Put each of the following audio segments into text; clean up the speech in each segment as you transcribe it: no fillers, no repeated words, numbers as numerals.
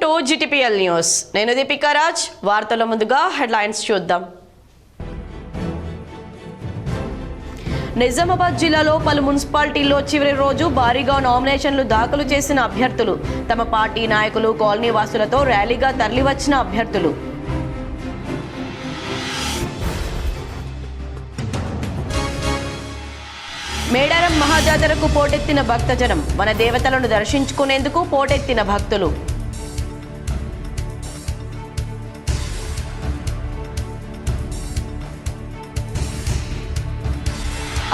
To GTPL news. నేను దీపికా రాజ్. వార్తల ముందుగా హెడ్లైన్స్ చూద్దాం. నిజామాబాద్ జిల్లాలో పలు మున్సిపాలిటీల్లో చివరి రోజు భారీగా నామినేషన్లు దాఖలు చేసిన అభ్యర్థులు, తమ పార్టీ నాయకులు, కాలనీ వాసులతో ర్యాలీగా తరలివచ్చిన అభ్యర్థులు. మేడారం మహాజాతరకు పోటెత్తిన భక్తజనం, మన దేవతలను దర్శించుకునేందుకు పోటెత్తిన భక్తులు.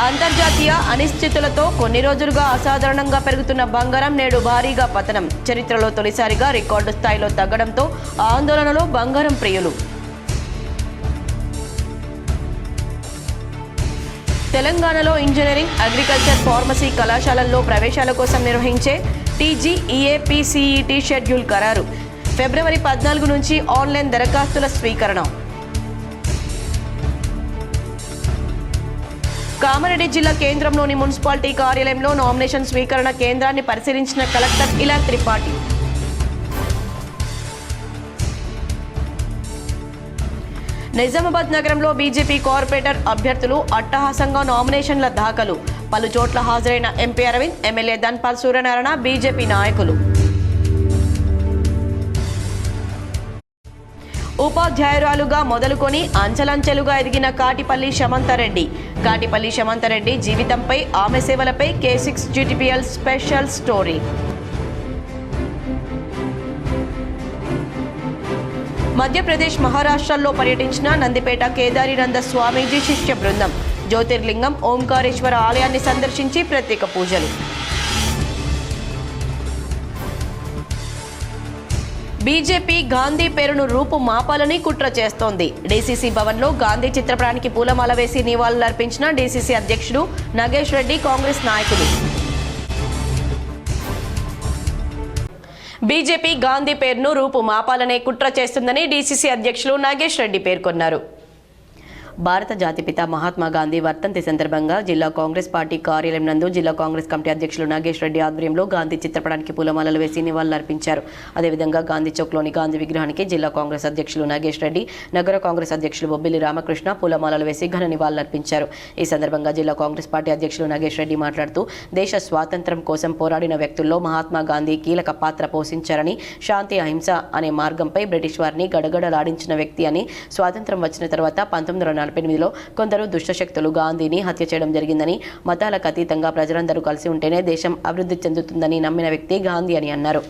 అంతర్జాతీయ అనిశ్చితులతో కొన్ని రోజులుగా అసాధారణంగా పెరుగుతున్న బంగారం నేడు భారీగా పతనం. చరిత్రలో తొలిసారిగా రికార్డు స్థాయిలో తగ్గడంతో ఆందోళనలో బంగారం ప్రియులు. తెలంగాణలో ఇంజనీరింగ్, అగ్రికల్చర్, ఫార్మసీ కళాశాలల్లో ప్రవేశాల కోసం నిర్వహించే TGEAPCET షెడ్యూల్ ఖరారు. ఫిబ్రవరి 14 నుంచి ఆన్లైన్ దరఖాస్తుల స్వీకరణ. కామారెడ్డి జిల్లా కేంద్రంలోని మున్సిపాలిటీ కార్యాలయంలో నామినేషన్ స్వీకరణ కేంద్రాన్ని పరిశీలించిన కలెక్టర్ ఇలా త్రిపాఠి. నిజామాబాద్ నగరంలో బీజేపీ కార్పొరేటర్ అభ్యర్థులు అట్టహాసంగా నామినేషన్ల దాఖలు. పలు చోట్ల హాజరైన MP Arvind, MLA Dhanpal Suryanarayana, BJP నాయకులు. ఉపాధ్యాయురాలుగా మొదలుకొని అంచెలంచెలుగా ఎదిగిన కాటిపల్లి శమంతారెడ్డి. కాటిపల్లి శమంతారెడ్డి జీవితంపై, ఆమె సేవలపై K6 GTPL special story. Madhya Pradesh, మహారాష్ట్రల్లో పర్యటించిన నందిపేట కేదారినంద స్వామీజీ శిష్య బృందం. జ్యోతిర్లింగం ఓంకారేశ్వర ఆలయాన్ని సందర్శించి ప్రత్యేక పూజలు. బీజేపీ గాంధీ పేరును రూపు మాపాలని కుట్ర చేస్తోంది. డీసీసీ భవన్లో గాంధీ చిత్రపటానికి పూలమాల వేసి నివాళులర్పించిన డీసీసీ అధ్యక్షుడు నాగేష్ రెడ్డి, కాంగ్రెస్ నాయకులు. బీజేపీ గాంధీ పేరును రూపు మాపాలనే కుట్ర చేస్తుందని డీసీసీ అధ్యక్షులు నాగేష్ రెడ్డి పేర్కొన్నారు. భారత జాతిపిత మహాత్మా గాంధీ వర్ధంతి సందర్భంగా జిల్లా కాంగ్రెస్ పార్టీ కార్యాలయం నందు జిల్లా కాంగ్రెస్ కమిటీ అధ్యక్షులు నాగేష్ రెడ్డి ఆధ్వర్యంలో గాంధీ చిత్రపటానికి పూలమాలలు వేసి నివాళులర్పించారు. అదేవిధంగా గాంధీ చౌక్లోని గాంధీ విగ్రహానికి జిల్లా కాంగ్రెస్ అధ్యక్షులు నాగేష్ రెడ్డి, నగర కాంగ్రెస్ అధ్యక్షులు బొబ్బిలి రామకృష్ణ పూలమాలలు వేసి ఘన నివాళులర్పించారు. ఈ సందర్భంగా జిల్లా కాంగ్రెస్ పార్టీ అధ్యక్షులు నాగేష్ రెడ్డి మాట్లాడుతూ, దేశ స్వాతంత్ర్యం కోసం పోరాడిన వ్యక్తుల్లో మహాత్మా గాంధీ కీలక పాత్ర పోషించారని, శాంతి, అహింస అనే మార్గంపై బ్రిటిష్ వారిని గడగడలాడించిన వ్యక్తి అని, స్వాతంత్ర్యం వచ్చిన తర్వాత 1948లో కొందరు దుష్టశక్తులు గాంధీని హత్య చేయడం జరిగిందని, మతాలకు అతీతంగా ప్రజలందరూ కలిసి ఉంటేనే దేశం అభివృద్ధి చెందుతుందని నమ్మిన వ్యక్తి గాంధీ అని అన్నారు.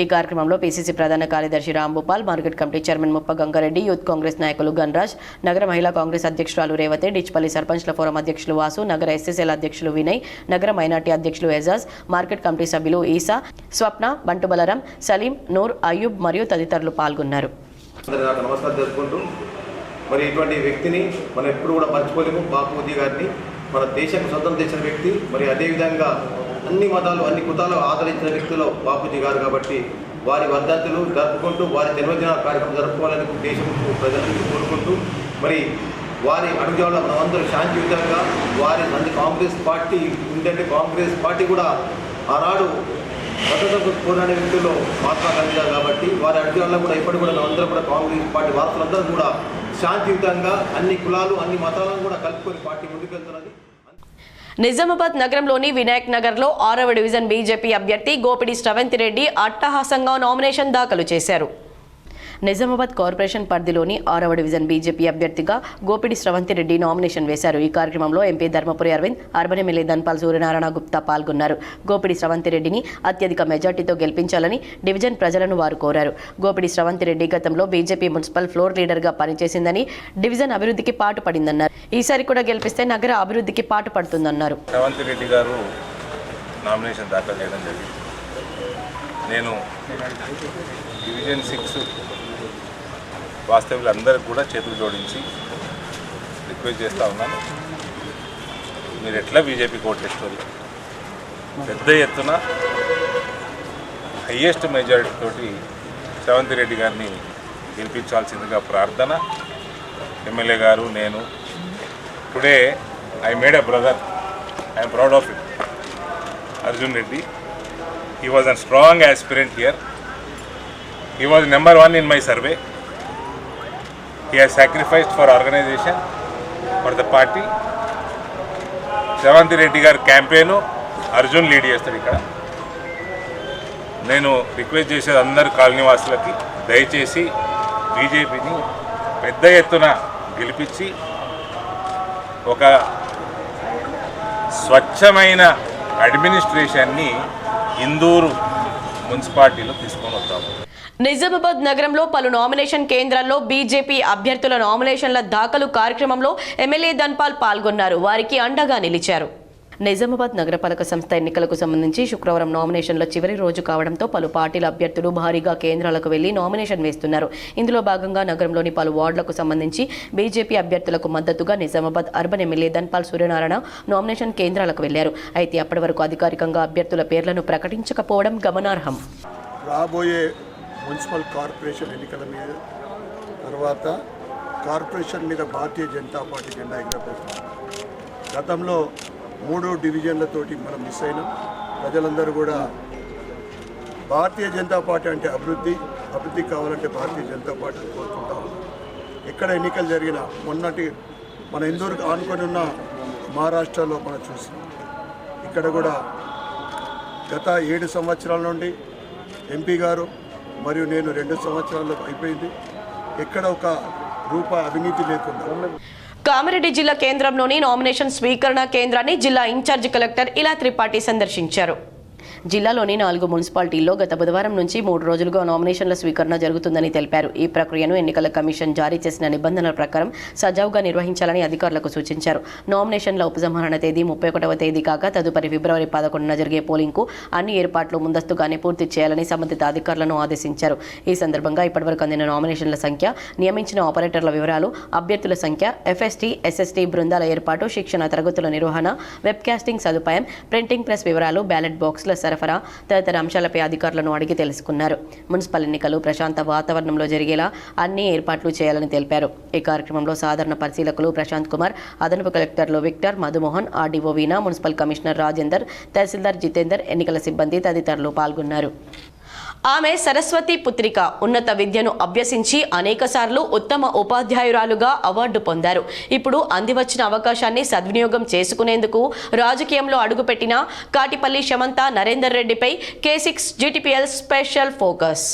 ఈ కార్యక్రమంలో PCC ప్రధాన కార్యదర్శి రాంభూపాల్, మార్కెట్ కమిటీ చైర్మన్ ముప్ప గంగారెడ్డి, యూత్ కాంగ్రెస్ నాయకులు గన్రాజ్, నగర మహిళా కాంగ్రెస్ అధ్యక్షురాలు రేవతి, డిచ్పల్లి సర్పంచ్ల ఫోరం అధ్యక్షులు వాసు, నగర SSL అధ్యక్షులు వినయ్, నగర మైనార్టీ అధ్యక్షులు ఎజాజ్, మార్కెట్ కమిటీ సభ్యులు ఈసా, స్వప్న, బంటు బలరాం, సలీం, నూర్, అయ్యూబ్ మరియు తదితరులు పాల్గొన్నారు. మరి ఇటువంటి వ్యక్తిని మనం ఎప్పుడు కూడా మర్చిపోలేము. బాపూజీ గారిని మన దేశానికి స్వతంత్రం తెచ్చిన వ్యక్తి. మరి అదేవిధంగా అన్ని మతాలు, అన్ని కుతాలు ఆదరించిన వ్యక్తులు బాపూజీ గారు. కాబట్టి వారి వర్ధంతులు జరుపుకుంటూ, వారి జన్మదిన కార్యక్రమం జరుపుకోవాలని దేశం ప్రజలకు కోరుకుంటూ, మరి వారి అడుగుజాడలో మనమందరూ శాంతియుతంగా వారి కాంగ్రెస్ పార్టీ ఉందంటే, కాంగ్రెస్ పార్టీ కూడా ఆనాడు స్వతంత్ర పోరాడే వ్యక్తుల్లో మహాత్మా గాంధీ గారు. కాబట్టి వారి అడుగుజాడలో కూడా ఇప్పటి కూడా మనందరూ కూడా కాంగ్రెస్ పార్టీ వారసులందరూ కూడా శాంతియుతంగా అన్ని కులాలు, అన్ని మతాలను కూడా కలుపుకొని పార్టీ ముందుకెళ్తున్నది. నిజామాబాద్ నగరంలోని వినాయక్ నగర్లో 6వ డివిజన్ బీజేపీ అభ్యర్థి గోపిడి శ్రవంతిరెడ్డి అట్టహాసంగా నామినేషన్ దాఖలు చేశారు. నిజామాబాద్ కార్పొరేషన్ పరిధిలోని 6వ డివిజన్ బీజేపీ అభ్యర్థిగా గోపిడి శ్రవంతిరెడ్డి నామినేషన్ వేశారు. ఈ కార్యక్రమంలో MP Dharmapuri Arvind, urban MLA Dhanpal Suryanarayana Gupta పాల్గొన్నారు. గోపిడి శ్రవంతిరెడ్డిని అత్యధిక మెజార్టీతో గెలిపించాలని డివిజన్ ప్రజలను వారు కోరారు. గోపిడి శ్రవంతిరెడ్డి గతంలో బీజేపీ మున్సిపల్ ఫ్లోర్ లీడర్గా పనిచేసిందని, డివిజన్ అభివృద్ధికి పాటుపడిందన్నారు. ఈసారి కూడా గెలిపిస్తే నగర అభివృద్ధికి పాటుపడుతుందన్నారు. శ్రవంతిరెడ్డి గారు నామినేషన్ దాఖలు చేయడం జరిగింది. నేను డివిజన్ 6 వాస్తవ్యులందరికీ కూడా చేతులు జోడించి రిక్వెస్ట్ చేస్తూ ఉన్నాను, మీరు ఎట్లా బీజేపీకి ఓట్లేస్తారు, పెద్ద ఎత్తున హయ్యెస్ట్ మెజారిటీ తోటి శ్రవంతిరెడ్డి గారిని గెలిపించాల్సిందిగా ప్రార్థన. ఎమ్మెల్యే గారు, నేను today I made a brother, I'm proud of it, Arjun Reddy. He was a strong aspirant here. He was number 1 in my survey. He has sacrificed for organization, for the party. Sevanthi Reddy గారి campaign Arjun lead చేస్తాడు. ఇక్కడ నేను request చేసేది అందరు కాలనీవాసులకి దయచేసి బీజేపీని పెద్ద ఎత్తున గెలిపించి ఒక స్వచ్ఛమైన అడ్మినిస్ట్రేషన్ని ఇందూరు మున్సిపాలిటీలో తీసుకొని వస్తాము. నిజామాబాద్ నగరంలో పలు నామినేషన్ కేంద్రాల్లో బీజేపీ అభ్యర్థుల నామినేషన్ల దాఖలు కార్యక్రమంలో ఎమ్మెల్యే ధన్పాల్ పాల్గొన్నారు. వారికి అండగా నిలిచారు. నిజామాబాద్ నగరపాలక సంస్థ ఎన్నికలకు సంబంధించి శుక్రవారం నామినేషన్ల చివరి రోజు కావడంతో పలు పార్టీల అభ్యర్థులు భారీగా కేంద్రాలకు వెళ్లి నామినేషన్ వేస్తున్నారు. ఇందులో భాగంగా నగరంలోని పలు వార్డులకు సంబంధించి బీజేపీ అభ్యర్థులకు మద్దతుగా Nizamabad urban MLA Dhanpal Suryanarayana nomination కేంద్రాలకు వెళ్లారు. అయితే అప్పటి వరకు అధికారికంగా అభ్యర్థుల పేర్లను ప్రకటించకపోవడం గమనార్హం. రాబోయే మున్సిపల్ కార్పొరేషన్ ఎన్నికల మీద తర్వాత కార్పొరేషన్ మీద భారతీయ జనతా పార్టీ జెండా ఎగరబోతున్నారు. గతంలో 3 డివిజన్లతోటి మనం మిస్ అయినాం. ప్రజలందరూ కూడా భారతీయ జనతా పార్టీ అంటే అభివృద్ధి కావాలంటే భారతీయ జనతా పార్టీని కోరుకుంటాం. ఎక్కడ ఎన్నికలు జరిగినా మొన్నటి మన ఇందూరుకు ఆనుకొని ఉన్న మహారాష్ట్రలో మనం చూసాం. ఇక్కడ కూడా గత 7 సంవత్సరాల నుండి ఎంపీ గారు మరియు నేను 2 సంవత్సరాల్లో అయిపోయింది. ఎక్కడ ఒక రూపాయి అవినీతి లేకుండా. కామారెడ్డి జిల్లా కేంద్రంలోని నామినేషన్ స్వీకరణ కేంద్రాన్ని జిల్లా ఇన్ఛార్జి కలెక్టర్ ఇలా త్రిపాఠి సందర్శించారు. జిల్లాలోని 4 మున్సిపాలిటీల్లో గత బుధవారం నుంచి 3 రోజులుగా నామినేషన్ల స్వీకరణ జరుగుతుందని తెలిపారు. ఈ ప్రక్రియను ఎన్నికల కమిషన్ జారీ చేసిన నిబంధనల ప్రకారం సజావుగా నిర్వహించాలని అధికారులకు సూచించారు. నామినేషన్ల ఉపసంహరణ తేదీ 31వ తేదీ కాగా తదుపరి ఫిబ్రవరి 11న జరిగే పోలింగ్కు అన్ని ఏర్పాట్లు ముందస్తుగానే పూర్తి చేయాలని సంబంధిత అధికారులను ఆదేశించారు. ఈ సందర్భంగా ఇప్పటివరకు అందిన నామినేషన్ల సంఖ్య, నియమించిన ఆపరేటర్ల వివరాలు, అభ్యర్థుల సంఖ్య, ఎఫ్ఎస్టీ, ఎస్ఎస్టీ బృందాల ఏర్పాటు, శిక్షణ తరగతుల నిర్వహణ, వెబ్ కాస్టింగ్ సదుపాయం, ప్రింటింగ్ ప్రెస్ వివరాలు, బ్యాలెట్ బాక్స్ల సరఫరా తదితర అంశాలపై అధికారులను అడిగి తెలుసుకున్నారు. మున్సిపల్ ఎన్నికలు ప్రశాంత వాతావరణంలో జరిగేలా అన్ని ఏర్పాట్లు చేయాలని తెలిపారు. ఈ కార్యక్రమంలో సాధారణ పరిశీలకులు ప్రశాంత్ కుమార్, అదనపు కలెక్టర్లు విక్టర్, మధుమోహన్, ఆర్డీఓ వీణా, మున్సిపల్ కమిషనర్ రాజేందర్, తహసీల్దార్ జితేందర్, ఎన్నికల సిబ్బంది తదితరులు పాల్గొన్నారు. ఆమె సరస్వతి పుత్రిక. ఉన్నత విద్యను అభ్యసించి అనేకసార్లు ఉత్తమ ఉపాధ్యాయురాలుగా అవార్డు పొందారు. ఇప్పుడు అందివచ్చిన అవకాశాన్ని సద్వినియోగం చేసుకునేందుకు రాజకీయంలో అడుగుపెట్టిన కాటిపల్లి శమంత నరేందర్ రెడ్డిపై K6 GTPL స్పెషల్ ఫోకస్.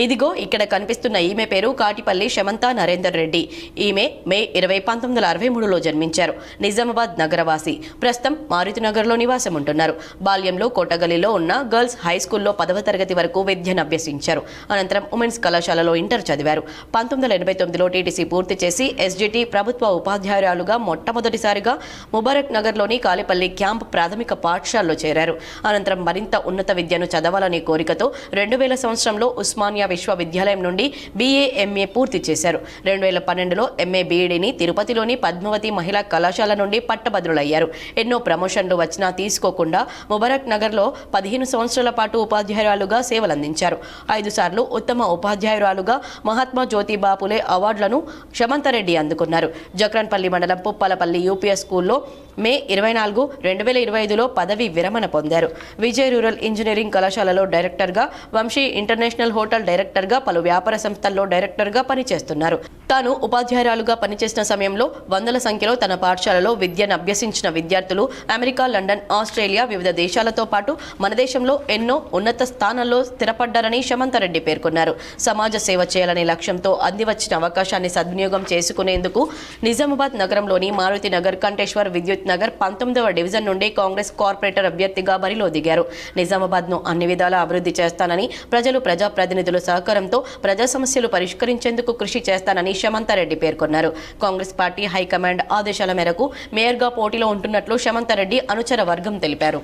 ఇదిగో ఇక్కడ కనిపిస్తున్న ఈమె పేరు కాటిపల్లి శమంత నరేందర్ రెడ్డి. ఈమె మే 20, 1963లో జన్మించారు. నిజామాబాద్ నగరవాసి. ప్రస్తుతం మారుతినగర్లో నివాసం ఉంటున్నారు. బాల్యంలో కోటగల్లీలో ఉన్న గర్ల్స్ హై స్కూల్లో 10వ తరగతి వరకు విద్యను అభ్యసించారు. అనంతరం ఉమెన్స్ కళాశాలలో ఇంటర్ చదివారు. 1989లో టీటీసీ పూర్తి చేసి SGT ప్రభుత్వ ఉపాధ్యాయురాలుగా మొట్టమొదటిసారిగా ముబారక్ నగర్లోని కాలిపల్లి క్యాంప్ ప్రాథమిక పాఠశాలలో చేరారు. అనంతరం మరింత ఉన్నత విద్యను చదవాలనే కోరికతో 2000 సంవత్సరంలో ఉస్మానియా విశ్వవిద్యాలయం నుండి BA MA పూర్తి చేశారు. 2012లో MA BEdని తిరుపతిలోని పద్మావతి మహిళా కళాశాల నుండి పట్టభద్రులయ్యారు. ఎన్నో ప్రమోషన్లు వచ్చినా తీసుకోకుండా ముబారక్ నగర్లో 15 సంవత్సరాల పాటు ఉపాధ్యాయురాలుగా సేవలందించారు. 5 సార్లు ఉత్తమ ఉపాధ్యాయురాలుగా మహాత్మా జ్యోతిబా పులే అవార్డులను శమంతారెడ్డి అందుకున్నారు. జక్రన్పల్లి మండలం పుప్పలపల్లి UPS స్కూల్లో మే 24, 2025లో పదవి విరమణ పొందారు. విజయ్ రూరల్ ఇంజనీరింగ్ కళాశాలలో డైరెక్టర్గా, వంశీ ఇంటర్నేషనల్ హోటల్ డైరెక్టర్గా, పలు వ్యాపార సంస్థల్లో డైరెక్టర్గా పనిచేస్తున్నారు. తాను ఉపాధ్యాయురాలుగా పనిచేసిన సమయంలో వందల సంఖ్యలో తన పాఠశాలలో విద్యను అభ్యసించిన విద్యార్థులు అమెరికా, లండన్, ఆస్ట్రేలియా, వివిధ దేశాలతో పాటు మన దేశంలో ఎన్నో ఉన్నత స్థానాల్లో స్థిరపడ్డారని శమంతారెడ్డి పేర్కొన్నారు. సమాజ సేవ చేయాలనే లక్ష్యంతో అందివచ్చిన అవకాశాన్ని సద్వినియోగం చేసుకునేందుకు నిజామాబాద్ నగరంలోని మారుతి నగర్, కంటేశ్వర్, విద్యుత్ నగర్ 19వ డివిజన్ నుండి కాంగ్రెస్ కార్పొరేటర్ అభ్యర్థిగా బరిలో దిగారు. నిజామాబాద్ను అన్ని విధాలా అభివృద్ధి చేస్తానని, ప్రజలు, ప్రజాప్రతినిధుల సహకారంతో ప్రజా సమస్యలు పరిష్కరించేందుకు కృషి చేస్తానని శమంతారెడ్డి పేర్కొన్నారు. కాంగ్రెస్ పార్టీ హైకమాండ్ ఆదేశాల మేరకు మేయర్గా పోటీలో ఉంటున్నట్లు శమంతారెడ్డి అనుచర వర్గం తెలిపారు.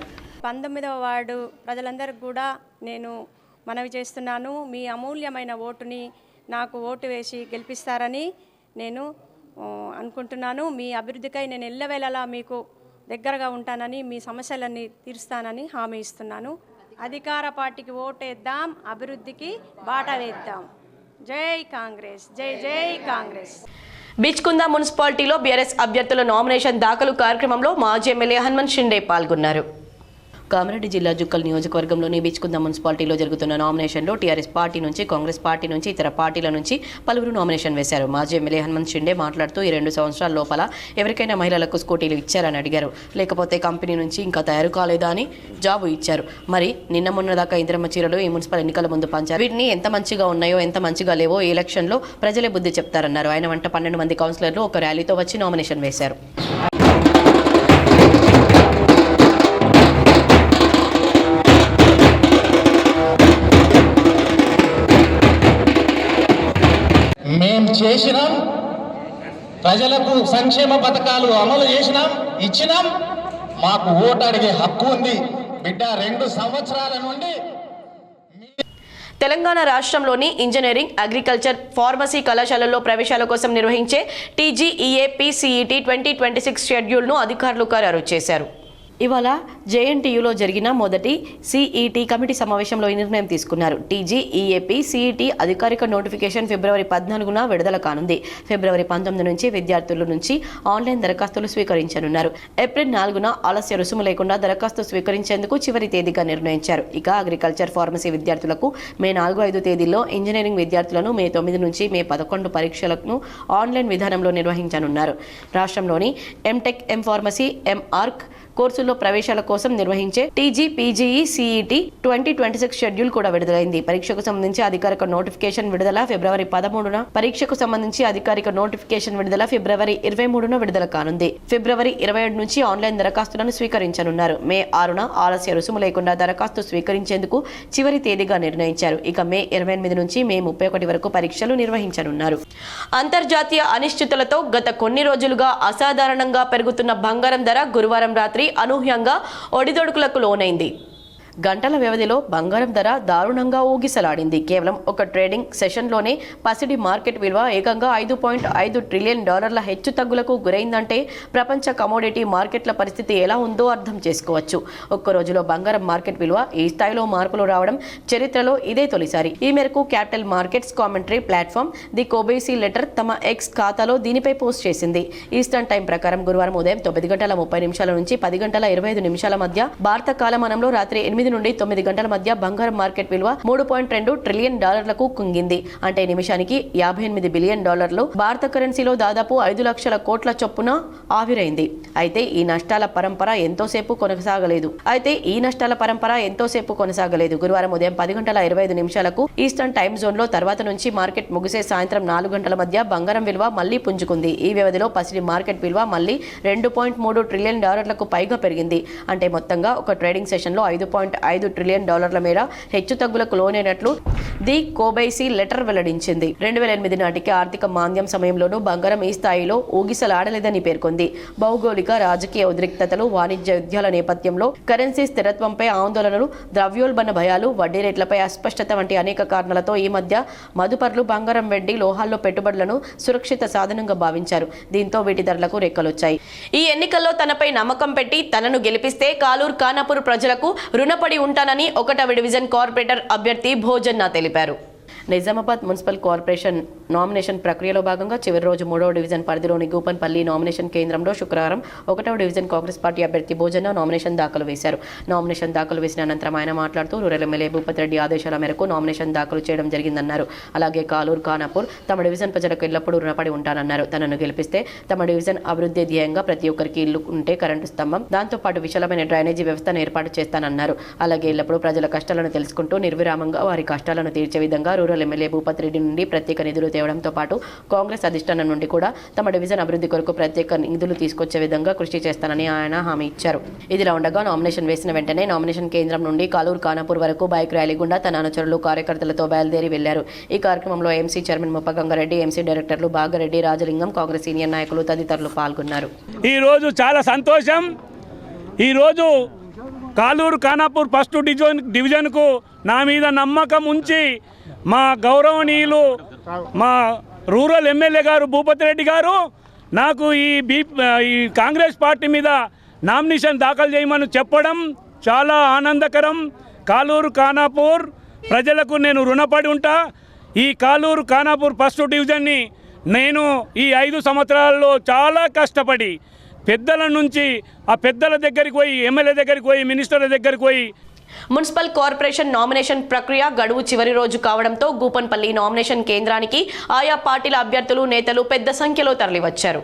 19వ వార్డు ప్రజలందరికీ కూడా నేను మనవి చేస్తున్నాను. మీ అమూల్యమైన ఓటుని నాకు ఓటు వేసి గెలిపిస్తారని నేను అనుకుంటున్నాను. మీ అభివృద్ధికై నేను ఎల్లవేళలా మీకు దగ్గరగా ఉంటానని, మీ సమస్యలన్నీ తీరుస్తానని హామీ ఇస్తున్నాను. అధికార పార్టీకి ఓటేద్దాం, అభివృద్ధికి బాట వేద్దాం. జై కాంగ్రెస్, జై జై కాంగ్రెస్. బిచ్కుందా మున్సిపాలిటీలో బీఆర్ఎస్ అభ్యర్థుల నామినేషన్ దాఖలు కార్యక్రమంలో మాజీ ఎమ్మెల్యే హనుమంత్ షిండే పాల్గొన్నారు. కామారెడ్డి జిల్లా జుక్కల్ నియోజకవర్గంలోని బిచ్కుంద మున్సిపాలిటీలో జరుగుతున్న నామినేషన్లో టీఆర్ఎస్ పార్టీ నుంచి, కాంగ్రెస్ పార్టీ నుంచి, ఇతర పార్టీల నుంచి పలువురు నామినేషన్ వేశారు. మాజీ ఎమ్మెల్యే హనుమంత్ షిండే మాట్లాడుతూ ఈ 2 సంవత్సరాల లోపల ఎవరికైనా మహిళలకు స్కూటీలు ఇచ్చారని అడిగారు. లేకపోతే కంపెనీ నుంచి ఇంకా తయారు కాలేదా అని జాబు ఇచ్చారు. మరి నిన్న మొన్న దాకా ఇందిరమ్మ చీరలు ఈ మున్సిపల్ ఎన్నికల ముందు పంచారు. వీటిని ఎంత మంచిగా ఉన్నాయో ఎంత మంచిగా లేవో ఈ ఎలక్షన్లో ప్రజలే బుద్ధి చెప్తారన్నారు. ఆయన వెంట 12 మంది కౌన్సిలర్లు ఒక ర్యాలీతో వచ్చి నామినేషన్ వేశారు. మేము చేసినాం, ప్రజలకు సంక్షేమ పథకాలు అమలు చేసినాం, ఇచ్చినాం. మాకు ఓటు అడిగే హక్కు ఉంది బిడ్డ. 2 సంవత్సరాల నుండి తెలంగాణ రాష్ట్రంలోని ఇంజనీరింగ్, అగ్రికల్చర్, ఫార్మసీ కళాశాలల్లో ప్రవేశాల కోసం నిర్వహించే TGEAP-CET 2026 షెడ్యూల్ను అధికారులు ఖరారు చేశారు. ఇవాళ JNTUలో జరిగిన మొదటి CET కమిటీ సమావేశంలో ఈ నిర్ణయం తీసుకున్నారు. TGEAP-CET అధికారిక నోటిఫికేషన్ ఫిబ్రవరి 14న విడుదల కానుంది. ఫిబ్రవరి 19 నుంచి విద్యార్థుల నుంచి ఆన్లైన్ దరఖాస్తులు స్వీకరించనున్నారు. ఏప్రిల్ 4న ఆలస్య రుసుము లేకుండా దరఖాస్తు స్వీకరించేందుకు చివరి తేదీగా నిర్ణయించారు. ఇక అగ్రికల్చర్, ఫార్మసీ విద్యార్థులకు మే 4-5 తేదీల్లో, ఇంజనీరింగ్ విద్యార్థులను మే 9 నుంచి మే 11 పరీక్షలను ఆన్లైన్ విధానంలో నిర్వహించనున్నారు. రాష్ట్రంలోని ఎంటెక్, ఎంఫార్మసీ, ఎంఆర్క్ కోర్సుల్లో ప్రవేశాల కోసం నిర్వహించే TGPGE-CET 2026 షెడ్యూల్ కూడా విడుదలైంది. పరీక్షకు సంబంధించి అధికారిక నోటిఫికేషన్ విడుదల ఫిబ్రవరి 13న, పరీక్షకు సంబంధించి అధికారిక నోటిఫికేషన్ విడుదల ఫిబ్రవరి 23న విడుదల కానుంది. ఫిబ్రవరి 27 నుంచి ఆన్లైన్ దరఖాస్తులను స్వీకరించనున్నారు. మే 6న ఆలస్య రుసుము లేకుండా దరఖాస్తు స్వీకరించేందుకు చివరి తేదీగా నిర్ణయించారు. ఇక మే 28 నుంచి మే 31 వరకు పరీక్షలు నిర్వహించనున్నారు. అంతర్జాతీయ అనిశ్చితులతో గత కొన్ని రోజులుగా అసాధారణంగా పెరుగుతున్న బంగారం ధర గురువారం రాత్రి అనూహ్యంగా ఒడిదొడుకులకు లోనైంది. గంటల వ్యవధిలో బంగారం ధర దారుణంగా ఊగిసలాడింది. కేవలం ఒక ట్రేడింగ్ సెషన్లోనే పసిడి మార్కెట్ విలువ ఏకంగా $5.5 ట్రిలియన్ హెచ్చు తగ్గులకు గురైందంటే ప్రపంచ కమోడిటీ మార్కెట్ల పరిస్థితి ఎలా ఉందో అర్థం చేసుకోవచ్చు. ఒక్క రోజులో బంగారం మార్కెట్ విలువ ఈ స్థాయిలో మార్పులు రావడం చరిత్రలో ఇదే తొలిసారి. ఈ మేరకు capital markets commentary platform the Kobeissi letter తమ ఎక్స్ ఖాతాలో దీనిపై పోస్ట్ చేసింది. ఈస్టర్న్ టైం ప్రకారం గురువారం ఉదయం 9:30 నుంచి 10:25 మధ్య భారత కాలమానంలో రాత్రి 8 నుండి 9 గంటల మధ్య బంగారం మార్కెట్ విలువ $3.2 ట్రిలియన్ కుంగింది. అంటే నిమిషానికి $58 బిలియన్. భారత కరెన్సీలో దాదాపు 5 లక్షల కోట్ల చొప్పున ఆవిరైంది. అయితే ఈ నష్టాల పరంపర ఎంతోసేపు కొనసాగలేదు. గురువారం ఉదయం 10:25 ఈస్టర్న్ టైం జోన్ లో తర్వాత నుంచి మార్కెట్ ముగిసే సాయంత్రం 4 గంటల మధ్య బంగారం విలువ మళ్లీ పుంజుకుంది. ఈ వ్యవధిలో పసిడి మార్కెట్ విలువ మళ్లీ $2.3 ట్రిలియన్ పైగా పెరిగింది. అంటే మొత్తంగా ఒక ట్రేడింగ్ సెషన్ లో $5.5 ట్రిలియన్ మేర హెచ్చు తగ్గులకు లోనైనట్లు ది కోబైసీ లెటర్ వెల్లడించింది. 2008 నాటికి ఆర్థిక మాంద్యం సమయంలోనూ బంగారం ఈ స్థాయిలో ఊగిసలాడలేదని పేర్కొంది. భౌగోళిక, రాజకీయ ఉద్రిక్తతలు, వాణిజ్య యుద్ధాల నేపథ్యంలో కరెన్సీ స్థిరత్వంపై ఆందోళనలు, ద్రవ్యోల్బణ భయాలు, వడ్డీ రేట్లపై అస్పష్టత వంటి అనేక కారణాలతో ఈ మధ్య మదుపర్లు బంగారం, వెండి, లోహాల్లో పెట్టుబడులను సురక్షిత సాధనంగా భావించారు. దీంతో వీటి ధరలకు రెక్కలొచ్చాయి. ఈ ఎన్నికల్లో తనపై నమ్మకం పెట్టి తనను గెలిపిస్తే కాలూరు ఖానాపూర్ ప్రజలకు రుణపడి ఉంటానని 1వ డివిజన్ కార్పొరేటర్ అభ్యర్థి భోజన్న తెలిపారు. నిజామాబాద్ మున్సిపల్ కార్పొరేషన్ నామినేషన్ ప్రక్రియలో భాగంగా చివరి రోజు 3వ డివిజన్ పరిధిలోని గూపన్పల్లి నామినేషన్ కేంద్రంలో శుక్రవారం 1వ డివిజన్ కాంగ్రెస్ పార్టీ అభ్యర్థి భోజన్న నామినేషన్ దాఖలు వేశారు. నామినేషన్ దాఖలు వేసిన అనంతరం ఆయన మాట్లాడుతూ రూరల్ ఎమ్మెల్యే భూపతి రెడ్డి ఆదేశాల మేరకు నామినేషన్ దాఖలు చేయడం జరిగిందన్నారు. అలాగే కాలూరు ఖానాపూర్ తమ డివిజన్ ప్రజలకు ఎల్లప్పుడూ రుణపడి ఉంటానన్నారు. తనను గెలిపిస్తే తమ డివిజన్ అభివృద్ధి ధ్యేయంగా ప్రతి ఒక్కరికి ఇల్లు ఉంటే కరెంటు స్తంభం, దాంతోపాటు విశాలమైన డ్రైనేజీ వ్యవస్థను ఏర్పాటు చేస్తానన్నారు. అలాగే ఎల్లప్పుడూ ప్రజల కష్టాలను తెలుసుకుంటూ నిర్విరామంగా వారి కష్టాలను తీర్చే విధంగా రూరల్ ఎమ్మెల్యే భూపతి రెడ్డి నుండి ప్రత్యేక నిధులు తేవడంతో పాటు కాంగ్రెస్ అధిష్టానం నుండి కూడా తమ డివిజన్ అభివృద్ధి కొరకు ప్రత్యేక నిధులు తీసుకొచ్చే విధంగా కృషి చేస్తానని ఆయన హామీ ఇచ్చారు. ఇదిలా ఉండగా నామినేషన్ వేసిన వెంటనే నామినేషన్ కేంద్రం నుండి కాలూరు ఖానాపూర్ వరకు బైక్ ర్యాలీ గుండా తన అనుచరులు, కార్యకర్తలతో బయలుదేరి వెళ్లారు. ఈ కార్యక్రమంలో ఎంసీ చైర్మన్ ముప్పగంగారెడ్డి, ఎంసీ డైరెక్టర్లు బాగారెడ్డి, రాజలింగం, కాంగ్రెస్ సీనియర్ నాయకులు తదితరులు పాల్గొన్నారు. ఈ రోజు చాలా సంతోషం. ఈరోజు కాలూరు ఖానాపూర్ ఫస్ట్ డివిజన్కు నా మీద నమ్మకం ఉంచి మా గౌరవనీయులు మా రూరల్ ఎమ్మెల్యే గారు భూపతి రెడ్డి గారు నాకు ఈ కాంగ్రెస్ పార్టీ మీద నామినేషన్ దాఖలు చేయమని చెప్పడం చాలా ఆనందకరం. కాలూరు ఖానాపూర్ ప్రజలకు నేను రుణపడి ఉంటా. ఈ కాలూరు ఖానాపూర్ ఫస్ట్ డివిజన్ని నేను ఈ 5 సంవత్సరాల్లో చాలా కష్టపడి పెద్దల నుంచి ఆ పెద్దల దగ్గరికి పోయి ఎమ్మెల్యే దగ్గరికి పోయి మినిస్టర్ల దగ్గరికి పోయి మున్సిపల్ కార్పొరేషన్ నామినేషన్ ప్రక్రియ గడువు చివరి రోజు కావడంతో గూపన్పల్లి నామినేషన్ కేంద్రానికి ఆయా పార్టీల అభ్యర్థులు నేతలు పెద్ద సంఖ్యలో తరలివచ్చారు.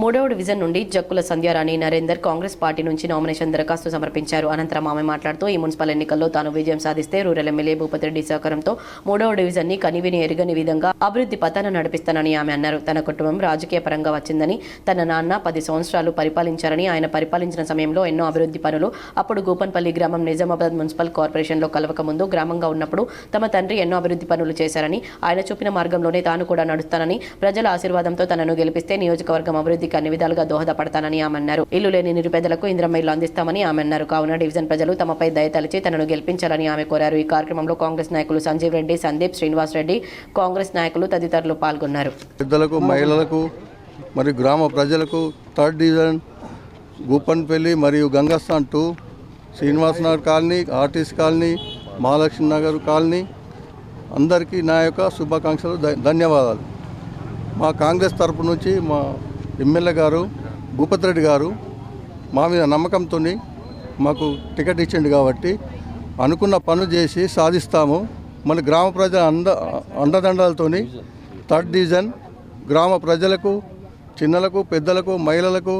3వ డివిజన్ నుండి జక్కుల సంధ్యారాణి నరేందర్ కాంగ్రెస్ పార్టీ నుంచి నామినేషన్ దరఖాస్తు సమర్పించారు. అనంతరం ఆమె మాట్లాడుతూ ఈ మున్సిపల్ ఎన్నికల్లో తాను విజయం సాధిస్తే రూరల్ ఎమ్మెల్యే భూపతిరెడ్డి సహకారంతో 3వ డివిజన్ని కనివిని ఎరుగని విధంగా అభివృద్ధి పథాన నడిపిస్తానని ఆమె అన్నారు. తన కుటుంబం రాజకీయ పరంగా వచ్చిందని, తన నాన్న 10 సంవత్సరాలు పరిపాలించారని, ఆయన పరిపాలించిన సమయంలో ఎన్నో అభివృద్ధి పనులు అప్పుడు గూపన్పల్లి గ్రామం నిజామాబాద్ మున్సిపల్ కార్పొరేషన్లో కలవక ముందు గ్రామంగా ఉన్నప్పుడు తమ తండ్రి ఎన్నో అభివృద్ధి పనులు చేశారని, ఆయన చూపిన మార్గంలోనే తాను కూడా నడుస్తానని, ప్రజల ఆశీర్వాదంతో తనను గెలిపిస్తే నియోజకవర్గం అభివృద్ధికి అన్ని విధాలుగా దోహదపడతానని ఆమె అన్నారు. ఇల్లు లేని నిరుపేదలకు ఇందిరమ్మ ఇల్లు అందిస్తామని ఆమె అన్నారు. కావున డివిజన్ ప్రజలు తమపై దయతలిచి తనను గెలిపించాలని ఆమె కోరారు. ఈ కార్యక్రమంలో కాంగ్రెస్ నాయకులు సంజీవ్ రెడ్డి, సందీప్, శ్రీనివాస్ రెడ్డి, కాంగ్రెస్ నాయకులు తదితరులు పాల్గొన్నారు. పెద్దలకు, మహిళలకు మరియు గ్రామ ప్రజలకు 3rd డివిజన్ గూపన్పల్లి మరియు Gangasthan 2 Srinivas Nagar colony, RTC colony, Mahalakshmi Nagar colony అందరికీ నా యొక్క శుభాకాంక్షలు, ధన్యవాదాలు. మా కాంగ్రెస్ తరపు నుంచి మా ఎమ్మెల్యే గారు భూపతిరెడ్డి గారు మా మీద నమ్మకంతో మాకు టికెట్ ఇచ్చిండు కాబట్టి అనుకున్న పనులు చేసి సాధిస్తాము. మన గ్రామ ప్రజల అండదండలతో 3rd డివిజన్ గ్రామ ప్రజలకు, చిన్నలకు, పెద్దలకు, మహిళలకు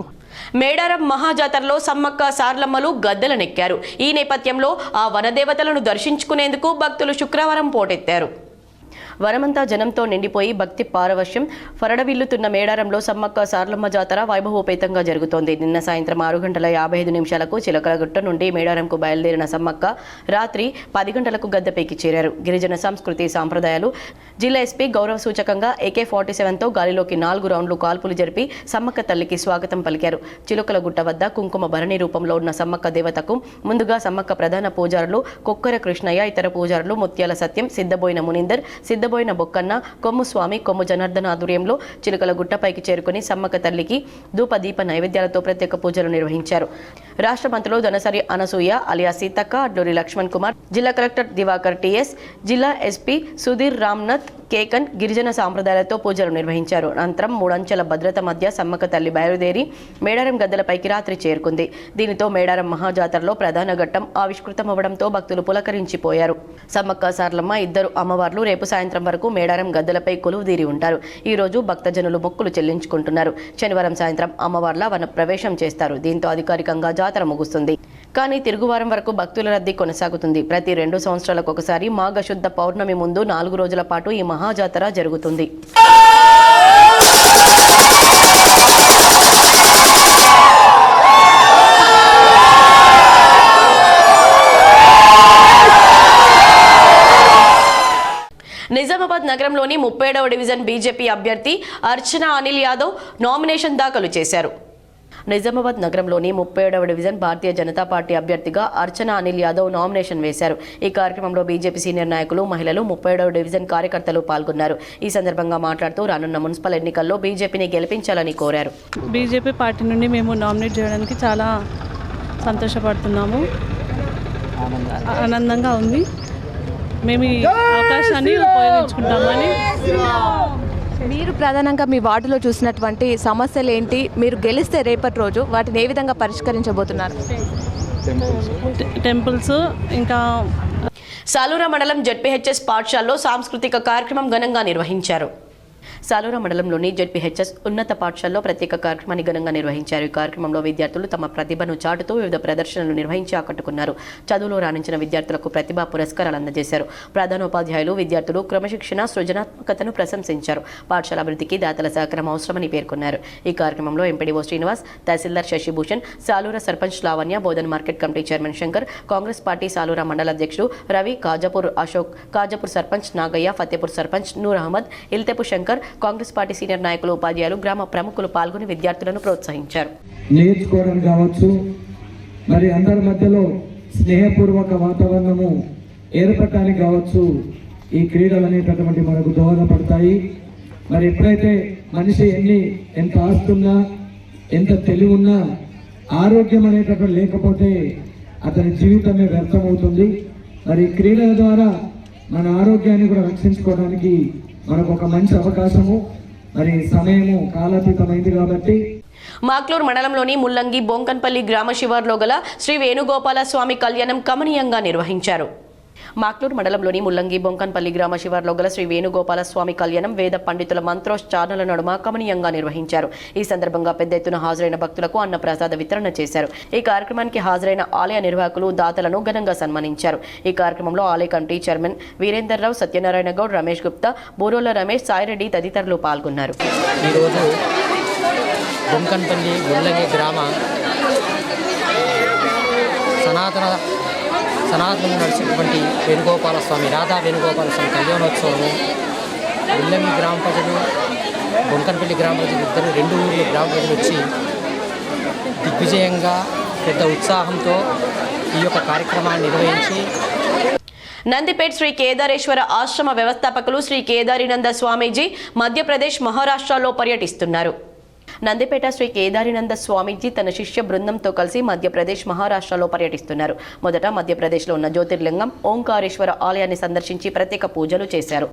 మేడారం మహాజాతరలో సమ్మక్క సార్లమ్మలు గద్దెలనెక్కారు. ఈ నేపథ్యంలో ఆ వనదేవతలను దర్శించుకునేందుకు భక్తులు శుక్రవారం పోటెత్తారు. వనమంతా జనంతో నిండిపోయి భక్తి పారవశ్యం ఫరడవిల్లుతున్న మేడారంలో సమ్మక్క సార్లమ్మ జాతర వైభవోపేతంగా జరుగుతోంది. నిన్న సాయంత్రం 6:55 చిలకలగుట్ట నుండి మేడారంకు బయలుదేరిన సమ్మక్క రాత్రి 10 గంటలకు గద్దెపైకి చేరారు. గిరిజన సంస్కృతి సాంప్రదాయాలు జిల్లా ఎస్పీ గౌరవ సూచకంగా AK-47తో గాలిలోకి 4 రౌండ్లు కాల్పులు జరిపి సమ్మక్క తల్లికి స్వాగతం పలికారు. చిలుకలగుట్ట వద్ద కుంకుమ భరణి రూపంలో ఉన్న సమ్మక్క దేవతకు ముందుగా సమ్మక్క ప్రధాన పూజారులు కొక్కర కృష్ణయ్య, ఇతర పూజారులు ముత్యాల సత్యం, సిద్ధబోయిన మునిందర్, సిద్ధబోయిన బొక్కన్న, కొమ్ము స్వామి, కొమ్ము జనార్దన ఆధ్వర్యంలో చిలుకల గుట్టపైకి చేరుకుని సమ్మక్క తల్లికి ధూప దీప నైవేద్యాలతో ప్రత్యేక పూజలు నిర్వహించారు. రాష్ట్ర మంత్రులు దనసరి అనసూయ, అలియా సీతక్క, అడ్లూరి లక్ష్మణ్ కుమార్, జిల్లా కలెక్టర్ దివాకర్ TS, జిల్లా ఎస్పీ సుధీర్ రామ్నాథ్ కేకన్ గిరిజన సాంప్రదాయాలతో పూజలు నిర్వహించారు. అనంతరం 3 అంచెల భద్రత మధ్య సమ్మక్క తల్లి బయలుదేరి మేడారం గద్దెలపైకి రాత్రి చేరుకుంది. దీనితో మేడారం మహాజాతరలో ప్రధాన ఘట్టం ఆవిష్కృతమవడంతో భక్తులు పులకరించిపోయారు. సమ్మక్క సార్లమ్మ ఇద్దరు అమ్మవార్లు రేపు సాయంత్రం వరకు మేడారం గద్దెలపై కొలువుదీరి ఉంటారు. ఈ రోజు భక్తజనులు మొక్కులు చెల్లించుకుంటున్నారు. శనివారం సాయంత్రం అమ్మవార్ల వన ప్రవేశం చేస్తారు. దీంతో అధికారికంగా జాతర ముగుస్తుంది. కానీ తిరుగువారం వరకు భక్తుల రద్దీ కొనసాగుతుంది. ప్రతి 2 సంవత్సరాలకు ఒకసారి మాఘశుద్ధ పౌర్ణమి ముందు 4 రోజుల పాటు ఈ మహాజాతర జరుగుతుంది. నిజామాబాద్ నగరంలోని 37వ డివిజన్ బీజేపీ అభ్యర్థి అర్చన అనిల్ యాదవ్ నామినేషన్ దాఖలు చేశారు. నిజామాబాద్ నగరంలోని 37వ డివిజన్ భారతీయ జనతా పార్టీ అభ్యర్థిగా అర్చన అనిల్ యాదవ్ నామినేషన్ వేశారు. ఈ కార్యక్రమంలో బీజేపీ సీనియర్ నాయకులు, మహిళలు, 37వ డివిజన్ కార్యకర్తలు పాల్గొన్నారు. ఈ సందర్భంగా మాట్లాడుతూ రానున్న మున్సిపల్ ఎన్నికల్లో బీజేపీని గెలిపించాలని కోరారు. బీజేపీ పార్టీ నుండి మేము నామినేట్ చేయడానికి చాలా సంతోషపడుతున్నాము, ఆనందంగా ఉంది. మేము ఈ అవకాశాన్ని ఉపయోగించుకుంటామని. మీరు ప్రధానంగా మీ వార్డులో చూసినటువంటి సమస్యలు ఏంటి? మీరు గెలిస్తే రేపటి రోజు వాటిని ఏ విధంగా పరిష్కరించబోతున్నారు? టెంపుల్స్, ఇంకా సాలూరా మండలం జెడ్పీహెచ్ఎస్ పాఠశాలలో సాంస్కృతిక కార్యక్రమం ఘనంగా నిర్వహించారు. సాలూరా మండలంలోని జెడ్పీహెచ్ఎస్ ఉన్నత పాఠశాలలో ప్రత్యేక కార్యక్రమాన్ని ఘనంగా నిర్వహించారు. ఈ కార్యక్రమంలో విద్యార్థులు తమ ప్రతిభను చాటుతూ వివిధ ప్రదర్శనలు నిర్వహించి ఆకట్టుకున్నారు. చదువులో రాణించిన విద్యార్థులకు ప్రతిభా పురస్కారాలు అందజేశారు. ప్రధానోపాధ్యాయులు విద్యార్థులు క్రమశిక్షణ, సృజనాత్మకతను ప్రశంసించారు. పాఠశాల అభివృద్ధికి దాతల సహకారం అవసరమని పేర్కొన్నారు. ఈ కార్యక్రమంలో ఎంపీడీఓ శ్రీనివాస్, తహసీల్దార్ Shashibhushan, Salura sarpanch Lavanya, Bodhan market committee chairman Shankar, Congress party Salura మండల అధ్యక్షుడు రవి, కాజాపూర్ అశోక్, కాజాపూర్ సర్పంచ్ నాగయ్య, ఫతేపూర్ సర్పంచ్ నూర్ అహ్మద్, ఇల్తెపు శంకర్, కాంగ్రెస్ పార్టీ సీనియర్ నాయకులు, ఉపాధ్యాయులు, గ్రామ ప్రముఖులు పాల్గొని విద్యార్థులను ప్రోత్సహించారు. నేర్చుకోవడం కావచ్చు, మరి అందరి మధ్యలో స్నేహపూర్వక వాతావరణము ఏర్పడటానికి కావచ్చు, ఈ క్రీడలు అనేటటువంటి మనకు దోహదపడతాయి. మరి ఎప్పుడైతే మనిషి ఎంత ఆస్తున్నా, ఎంత తెలివి ఉన్నా, ఆరోగ్యం అనేటటువంటి లేకపోతే అతని జీవితమే వ్యర్థమవుతుంది. మరి క్రీడల ద్వారా మన ఆరోగ్యాన్ని కూడా రక్షించుకోవడానికి మనకు ఒక మంచి అవకాశము. మరి సమయము కాలాతీతమైంది కాబట్టి మాక్లూరు మండలంలోని ముల్లంగి బొంకన్పల్లి గ్రామ శివార్లో గల శ్రీ వేణుగోపాల స్వామి కళ్యాణం కమనీయంగా నిర్వహించారు. మాక్లూరు మండలంలోని ముల్లంగి బొంకన్పల్లి గ్రామ శివార్లో గల శ్రీ వేణుగోపాల స్వామి కళ్యాణం వేద పండితుల మంత్రోచ్చారణల నడుమ కమనీయంగా నిర్వహించారు. ఈ సందర్భంగా పెద్ద ఎత్తున హాజరైన భక్తులకు అన్నప్రసాద వితరణ చేశారు. ఈ కార్యక్రమానికి హాజరైన ఆలయ నిర్వాహకులు దాతలను ఘనంగా సన్మానించారు. ఈ కార్యక్రమంలో ఆలయ కమిటీ చైర్మన్ వీరేందర్ రావు, సత్యనారాయణ గౌడ్, రమేష్ గుప్తా, బూరోల రమేష్, సాయిరెడ్డి తదితరులు పాల్గొన్నారు. బొంకన్పల్లి ముల్లంగి గ్రామ సనాతనం నడిచినటువంటి వేణుగోపాల స్వామి రాధా వేణుగోపాల స్వామి కళ్యాణోత్సవము ముల్లంగి గ్రామ ప్రజలు, బొంకన్పల్లి గ్రామ ప్రజలు ఇద్దరు 2 ఊర్ల గ్రామ ప్రజలు వచ్చి దిగ్విజయంగా పెద్ద ఉత్సాహంతో ఈ యొక్క కార్యక్రమాన్ని నిర్వహించి నందిపేట్ శ్రీ కేదారేశ్వర ఆశ్రమ వ్యవస్థాపకులు శ్రీ కేదారినంద స్వామీజీ మధ్యప్రదేశ్, మహారాష్ట్రలో పర్యటిస్తున్నారు. నందిపేట శ్రీ కేదారినంద స్వామీజీ తన శిష్య బృందంతో కలిసి మధ్యప్రదేశ్, మహారాష్ట్రలో పర్యటిస్తున్నారు. మొదట మధ్యప్రదేశ్లో ఉన్న జ్యోతిర్లింగం ఓంకారేశ్వర ఆలయాన్ని సందర్శించి ప్రత్యేక పూజలు చేశారు.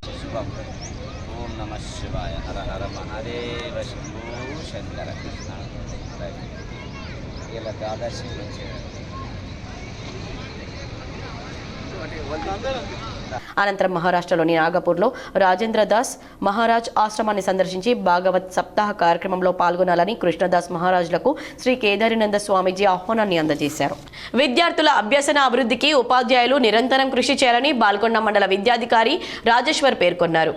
అనంతరం మహారాష్ట్రలోని నాగపూర్లో రాజేంద్ర దాస్ మహారాజ్ ఆశ్రమాన్ని సందర్శించి భాగవత్ సప్తాహ కార్యక్రమంలో పాల్గొనాలని కృష్ణదాస్ మహారాజులకు శ్రీ కేదారినంద స్వామీజీ ఆహ్వానాన్ని అందజేశారు. విద్యార్థుల అభ్యసన అభివృద్ధికి ఉపాధ్యాయులు నిరంతరం కృషి చేయాలని బాల్కొండ మండల విద్యాధికారి రాజేశ్వర్ పేర్కొన్నారు.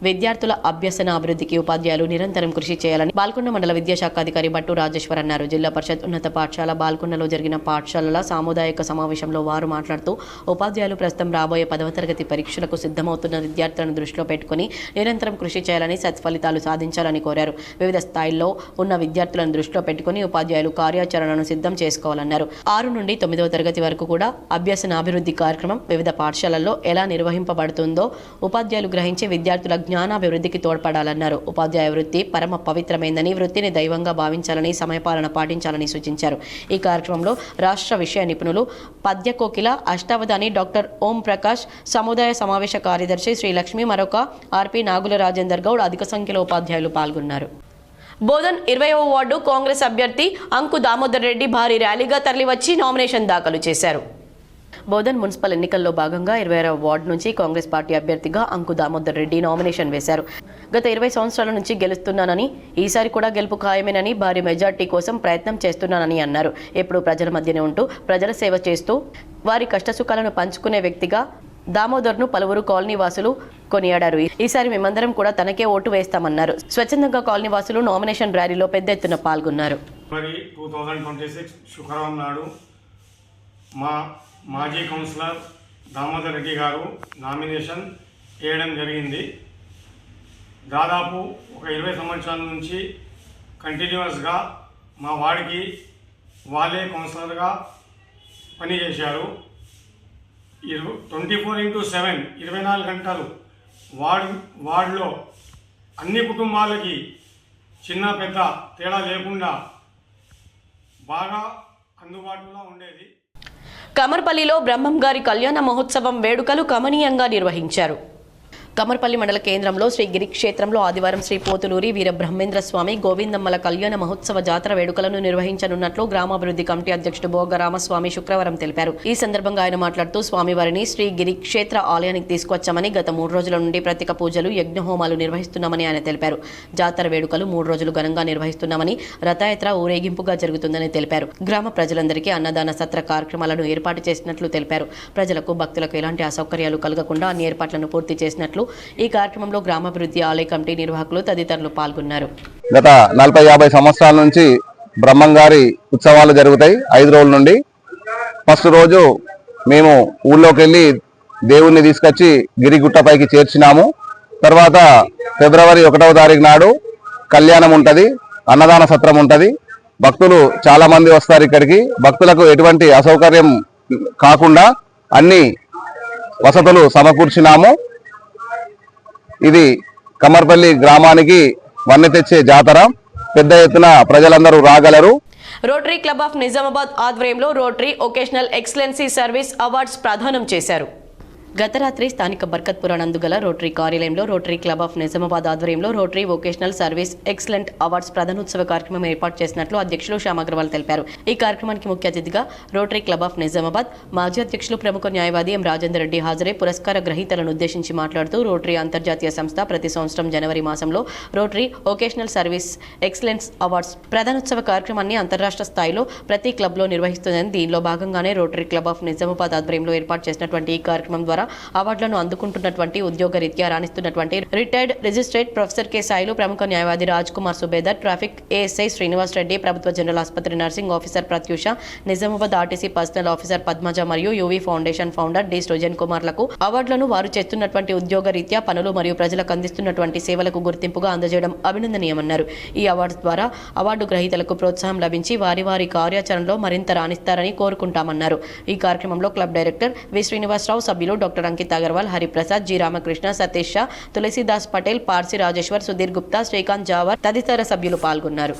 విద్యార్థుల అభ్యసన అభివృద్ధికి ఉపాధ్యాయులు నిరంతరం కృషి చేయాలని బాల్కొండ మండల విద్యాశాఖ అధికారి భట్టు రాజేశ్వర్ అన్నారు. జిల్లా పరిషత్ ఉన్నత పాఠశాల బాల్కొండలో జరిగిన పాఠశాలల సాముదాయిక సమావేశంలో వారు మాట్లాడుతూ ఉపాధ్యాయులు ప్రస్తుతం రాబోయే 10వ తరగతి పరీక్షలకు సిద్ధమవుతున్న విద్యార్థులను దృష్టిలో పెట్టుకుని నిరంతరం కృషి చేయాలని, సత్ఫలితాలు సాధించాలని కోరారు. వివిధ స్థాయిల్లో ఉన్న విద్యార్థులను దృష్టిలో పెట్టుకుని ఉపాధ్యాయులు కార్యాచరణను సిద్ధం చేసుకోవాలన్నారు. 6 నుండి 9వ తరగతి వరకు కూడా అభ్యసన అభివృద్ధి కార్యక్రమం వివిధ పాఠశాలల్లో ఎలా నిర్వహింపబడుతుందో ఉపాధ్యాయులు గ్రహించి విద్యార్థుల జ్ఞానాభివృద్ధికి తోడ్పడాలన్నారు. ఉపాధ్యాయ వృత్తి పరమ పవిత్రమైందని, వృత్తిని దైవంగా భావించాలని, సమయపాలన పాటించాలని సూచించారు. ఈ కార్యక్రమంలో రాష్ట్ర విషయ నిపుణులు పద్యకోకిల, అష్టావధాని డాక్టర్ ఓం ప్రకాష్, సముదాయ సమావేశ కార్యదర్శి శ్రీ లక్ష్మి, మరొక ఆర్పి నాగుల రాజేందర్ గౌడ్ అధిక సంఖ్యలో ఉపాధ్యాయులు పాల్గొన్నారు. బోధన్ 20వ వార్డు కాంగ్రెస్ అభ్యర్థి అంకు దామోదర్ రెడ్డి భారీ ర్యాలీగా తరలివచ్చి నామినేషన్ దాఖలు చేశారు. బోధన్ మున్సిపల్ ఎన్నికల్లో భాగంగా 20వ వార్డు నుంచి కాంగ్రెస్ పార్టీ అభ్యర్థిగా అంకు దామోదర్ రెడ్డి నామినేషన్ వేశారు. గత 20 సంవత్సరాల నుంచి గెలుస్తున్నానని, ఈసారి కూడా గెలుపు ఖాయమేనని, భారీ మెజార్టీ కోసం ప్రయత్నం చేస్తున్నానని అన్నారు. ఎప్పుడూ ప్రజల మధ్యనే ఉంటూ ప్రజల సేవ చేస్తూ వారి కష్టసుఖాలను పంచుకునే వ్యక్తిగా దామోదర్ను పలువురు కాలనీ వాసులు కొనియాడారు. ఈసారి మేమందరం కూడా తనకే ఓటు వేస్తామన్నారు. స్వచ్ఛందంగా కాలనీ వాసులు నామినేషన్ ర్యాలీలో పెద్ద ఎత్తున పాల్గొన్నారు. 2026 శుక్రవారం నాడు మాజీ కౌన్సిలర్ దామోదర్ రెడ్డి గారు నామినేషన్ వేయడం జరిగింది. దాదాపు ఒక 20 సంవత్సరాల నుంచి కంటిన్యూస్గా మా వార్డుకి వాళ్ళే కౌన్సిలర్గా పనిచేశారు. 24/7 24 గంటలు వార్డులో అన్ని కుటుంబాలకి చిన్న పెద్ద తేడా లేకుండా బాగా అందుబాటులో ఉండేది. కమర్పల్లిలో బ్రహ్మంగారి కళ్యాణ మహోత్సవం వేడుకలు కమనీయంగా నిర్వహించారు. కమర్పల్లి మండల కేంద్రంలో శ్రీ గిరి క్షేత్రంలో ఆదివారం శ్రీ పోతులూరి వీర బ్రహ్మేంద్ర స్వామి గోవిందమ్మల కళ్యాణ మహోత్సవ జాతర వేడుకలను నిర్వహించనున్నట్లు గ్రామాభివృద్ధి కమిటీ అధ్యక్షుడు భోగ రామస్వామి శుక్రవారం తెలిపారు. ఈ సందర్భంగా ఆయన మాట్లాడుతూ స్వామివారిని శ్రీ గిరి క్షేత్ర ఆలయానికి తీసుకొచ్చామని, గత 3 రోజుల నుండి ప్రత్యేక పూజలు, యజ్ఞహోమాలు నిర్వహిస్తున్నామని ఆయన తెలిపారు. జాతర వేడుకలు 3 రోజులు ఘనంగా నిర్వహిస్తున్నామని, రథయాత్ర ఊరేగింపుగా జరుగుతుందని తెలిపారు. గ్రామ ప్రజలందరికీ అన్నదాన సత్ర కార్యక్రమాలను ఏర్పాటు చేసినట్లు తెలిపారు. ప్రజలకు, భక్తులకు ఎలాంటి అసౌకర్యాలు కలగకుండా అన్ని ఏర్పాట్లను పూర్తి చేసినట్లు ఈ కార్యక్రమంలో గ్రామాభివృద్ధి ఆలయ కమిటీ నిర్వాహకులు తదితరులు పాల్గొన్నారు. గత 40-50 సంవత్సరాల నుంచి బ్రహ్మంగారి ఉత్సవాలు జరుగుతాయి. 5 రోజుల నుండి ఫస్ట్ రోజు మేము ఊళ్ళోకి వెళ్ళి దేవుణ్ణి తీసుకొచ్చి గిరిగుట్టపైకి చేర్చినాము. తర్వాత ఫిబ్రవరి 1వ తారీఖు నాడు కళ్యాణం ఉంటుంది, అన్నదాన సత్రం ఉంటుంది. భక్తులు చాలా మంది వస్తారు ఇక్కడికి. భక్తులకు ఎటువంటి అసౌకర్యం కాకుండా అన్ని వసతులు సమకూర్చినాము. ఇది కమర్పల్లి గ్రామానికి వన్నె తెచ్చే జాతర. పెద్ద ఎత్తున ప్రజలందరూ రాగలరు. రోటరీ క్లబ్ ఆఫ్ నిజామాబాద్ ఆధ్వర్యంలో Rotary vocational excellency service awards ప్రదానం చేశారు. గత రాత్రి స్థానిక బర్కత్పుర నందుగల రోటరీ కార్యాలయంలో రోటరీ క్లబ్ ఆఫ్ నిజామాబాద్ ఆధ్వర్యంలో Rotary vocational service excellent awards ప్రధానోత్సవ కార్యక్రమం ఏర్పాటు చేసినట్లు అధ్యక్షులు శ్యామ్ అగర్వాల్ తెలిపారు. ఈ కార్యక్రమానికి ముఖ్య అతిథిగా రోటరీ క్లబ్ ఆఫ్ నిజామాబాద్ మాజీ అధ్యక్షులు ప్రముఖ న్యాయవాది ఎం రాజేందర్ రెడ్డి హాజరై పురస్కార గ్రహీతలను ఉద్దేశించి మాట్లాడుతూ రోటరీ అంతర్జాతీయ సంస్థ ప్రతి సంవత్సరం జనవరి మాసంలో Rotary vocational service excellence awards ప్రధానోత్సవ కార్యక్రమాన్ని అంతర్రాష్ట్ర స్థాయిలో ప్రతి క్లబ్లో నిర్వహిస్తుందని దీనిలో భాగంగానే రోటరీ క్లబ్ ఆఫ్ నిజామాబాద్ ఆధ్వర్యంలో ఏర్పాటు చేసినటువంటి ఈ కార్యక్రమం ద్వారా అవార్డులను అందుకుంటున్నటువంటి ఉద్యోగరీత్యా రాణిస్తున్నటువంటి రిటైర్డ్ రిజిస్ట్రేట్ ప్రొఫెసర్ కె సాయిలు, ప్రముఖ న్యాయవాది రాజ్ కుమార్ సుబేదర్, ట్రాఫిక్ ఏఎస్ఐ శ్రీనివాస్ రెడ్డి, ప్రభుత్వ జనరల్ ఆసుపత్రి nursing officer Pratyusha, Nizamabad RTC personnel officer Padmaja మరియు UV foundation founder D Srujan కుమార్లకు అవార్డులను వారు చేస్తున్నటువంటి ఉద్యోగరీత్యా పనులు మరియు ప్రజలకు అందిస్తున్నటువంటి సేవలకు గుర్తింపుగా అందజేయడం అభినందనీయమన్నారు. ఈ అవార్డు ద్వారా అవార్డు గ్రహీతలకు ప్రోత్సాహం లభించి వారి వారి కార్యాచరణలో మరింత రాణిస్తారని కోరుకుంటామన్నారు. ఈ కార్యక్రమంలో క్లబ్ డైరెక్టర్ వి శ్రీనివాసరావు, సభ్యులు డాక్టర్ అంకిత్ అగర్వాల్, హరిప్రసాద్, జి రామకృష్ణ, సతీష్ షా, తులసిదాస్ పటేల్, పార్సి రాజేశ్వర్, సుధీర్ గుప్తా, శ్రీకాంత్ జావర్ తదితర సభ్యులు పాల్గొన్నారు.